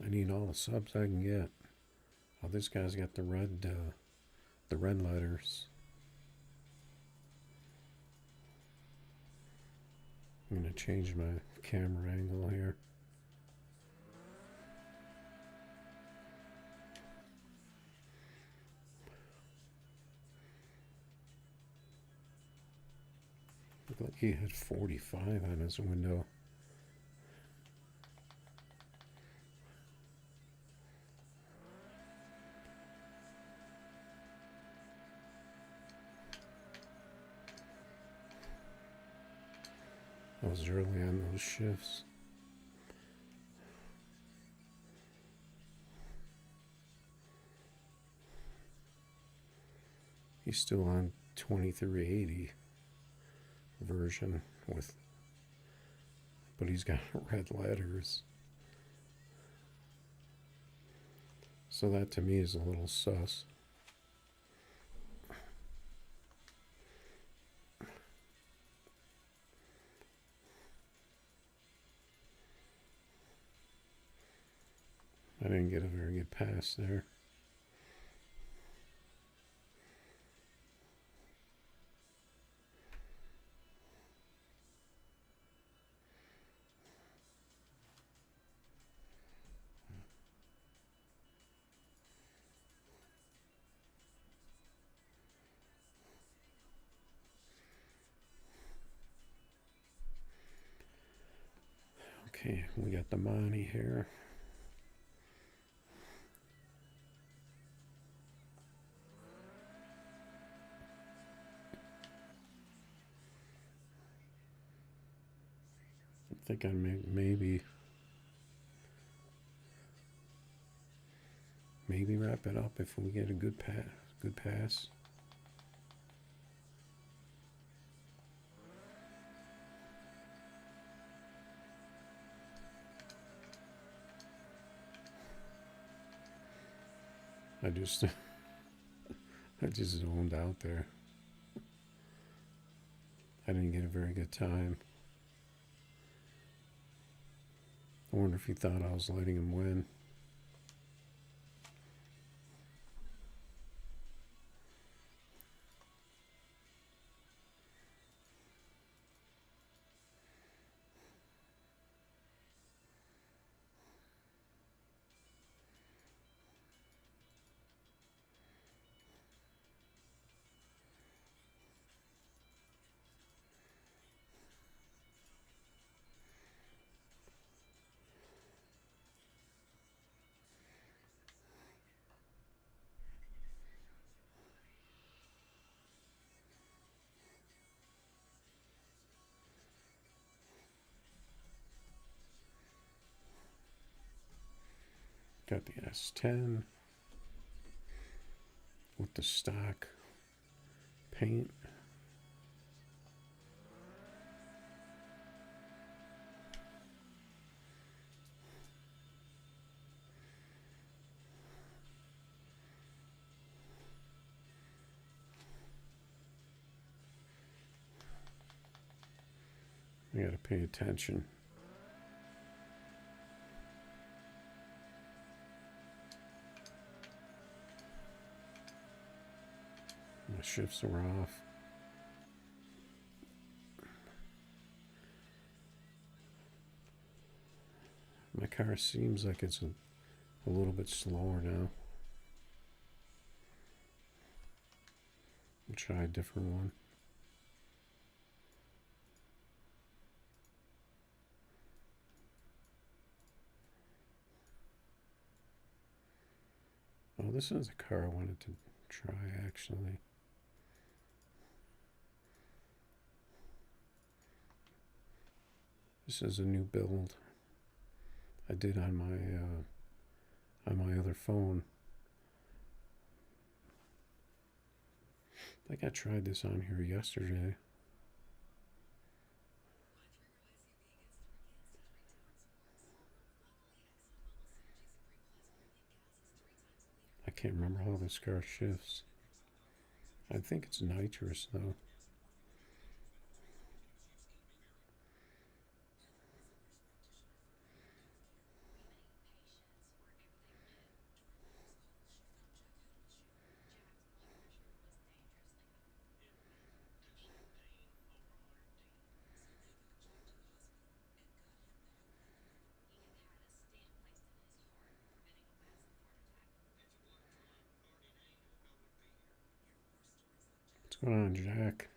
Speaker 1: I need all the subs I can get. Oh, this guy's got the red letters. I'm gonna change my camera angle here. Looked like he had 45 on his window. I was early on those shifts. He's still on 2380 version but he's got red letters. So that to me is a little sus. I didn't get a very good pass there. Okay, we got the Monty here. think I maybe wrap it up if we get a good pass. I just zoned out there. I didn't get a very good time. I wonder if he thought I was letting him win. Got the S10 with the stock paint. I gotta pay attention. My shifts are off. My car seems like it's a little bit slower now. I'll try a different one. Oh, this is a car I wanted to try actually. This is a new build I did on my other phone. I think I tried this on here yesterday. I can't remember how this car shifts. I think it's nitrous though. What's going on, Jack?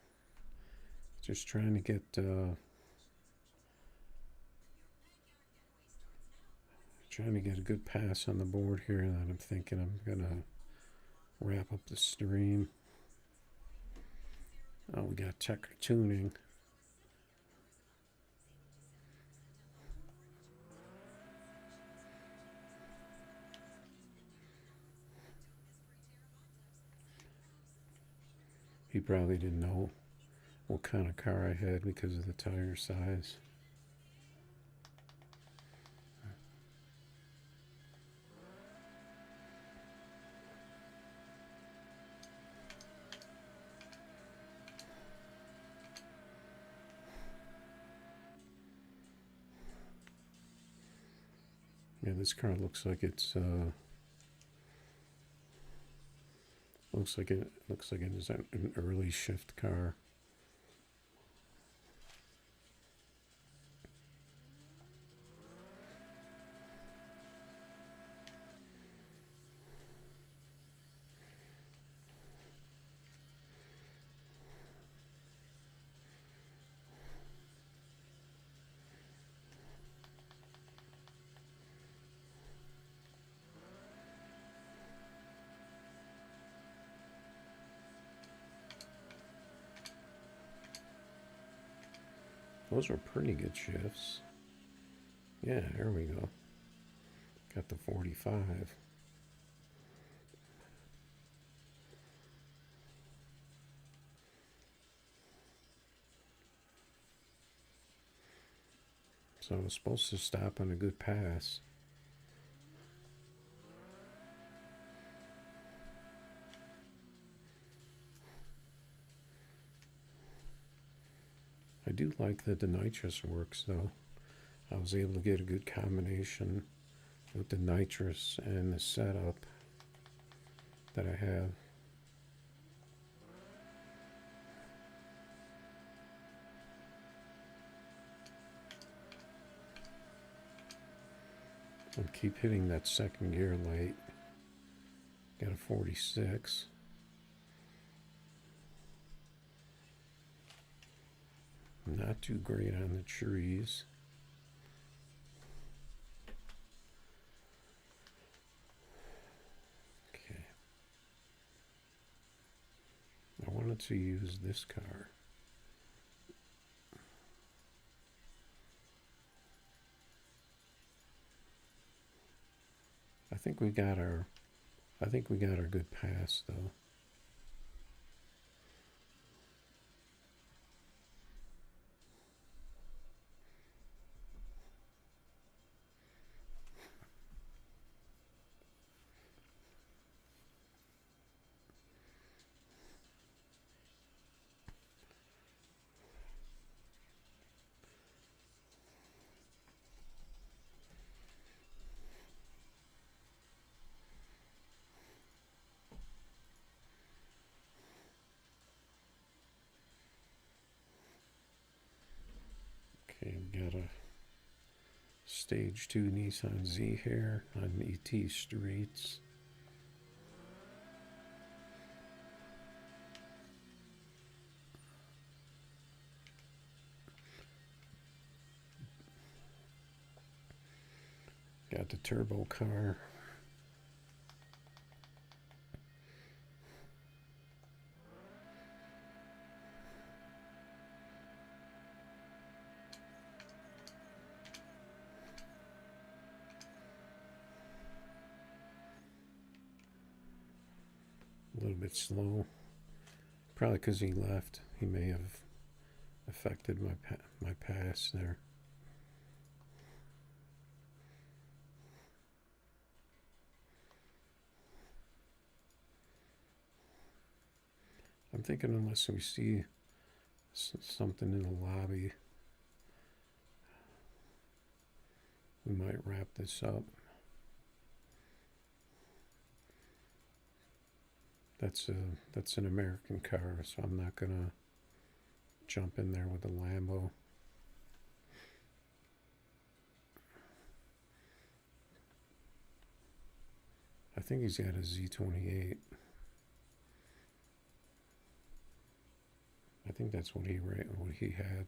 Speaker 1: Just trying to get a good pass on the board here, and then I'm thinking I'm gonna wrap up the stream. Oh, we got checker tuning. He probably didn't know what kind of car I had because of the tire size. Yeah, this car looks like it's looks like it is an early shift car. Those are pretty good shifts. Yeah, there we go. Got the 45. So I was supposed to stop on a good pass. I do like that the nitrous works though. I was able to get a good combination with the nitrous and the setup that I have. I'll keep hitting that second gear light. Got a 46. Not too great on the trees. Okay. I wanted to use this car. I think we got our good pass though. Okay, we got a Stage 2 Nissan Z here on ET streets. Got the turbo car. A little bit slow. Probably because he left. He may have affected my pass there. I'm thinking unless we see something in the lobby, we might wrap this up. That's an American car, so I'm not gonna jump in there with a Lambo. I think he's got a Z28. I think that's what he had.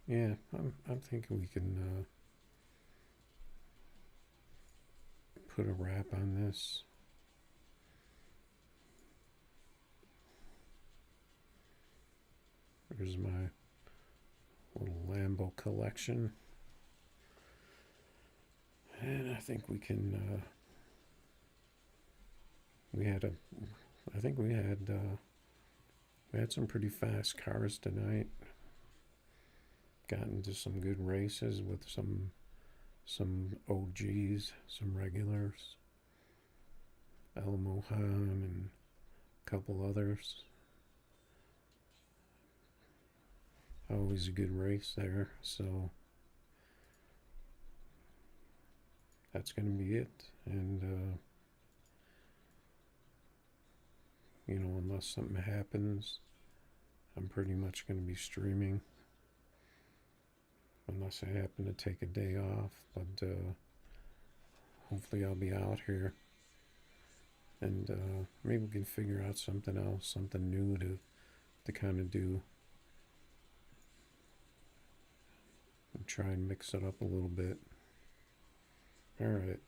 Speaker 1: Yeah, I'm thinking we can put a wrap on this. There's my little Lambo collection. And I think we can, we had some pretty fast cars tonight. Got into some good races with some OGs, some regulars, El Mohan and a couple others. Always a good race there, so that's going to be it. And unless something happens, I'm pretty much going to be streaming, unless I happen to take a day off. But hopefully I'll be out here, and maybe we can figure out something else, something new to kind of do, and try and mix it up a little bit. All right.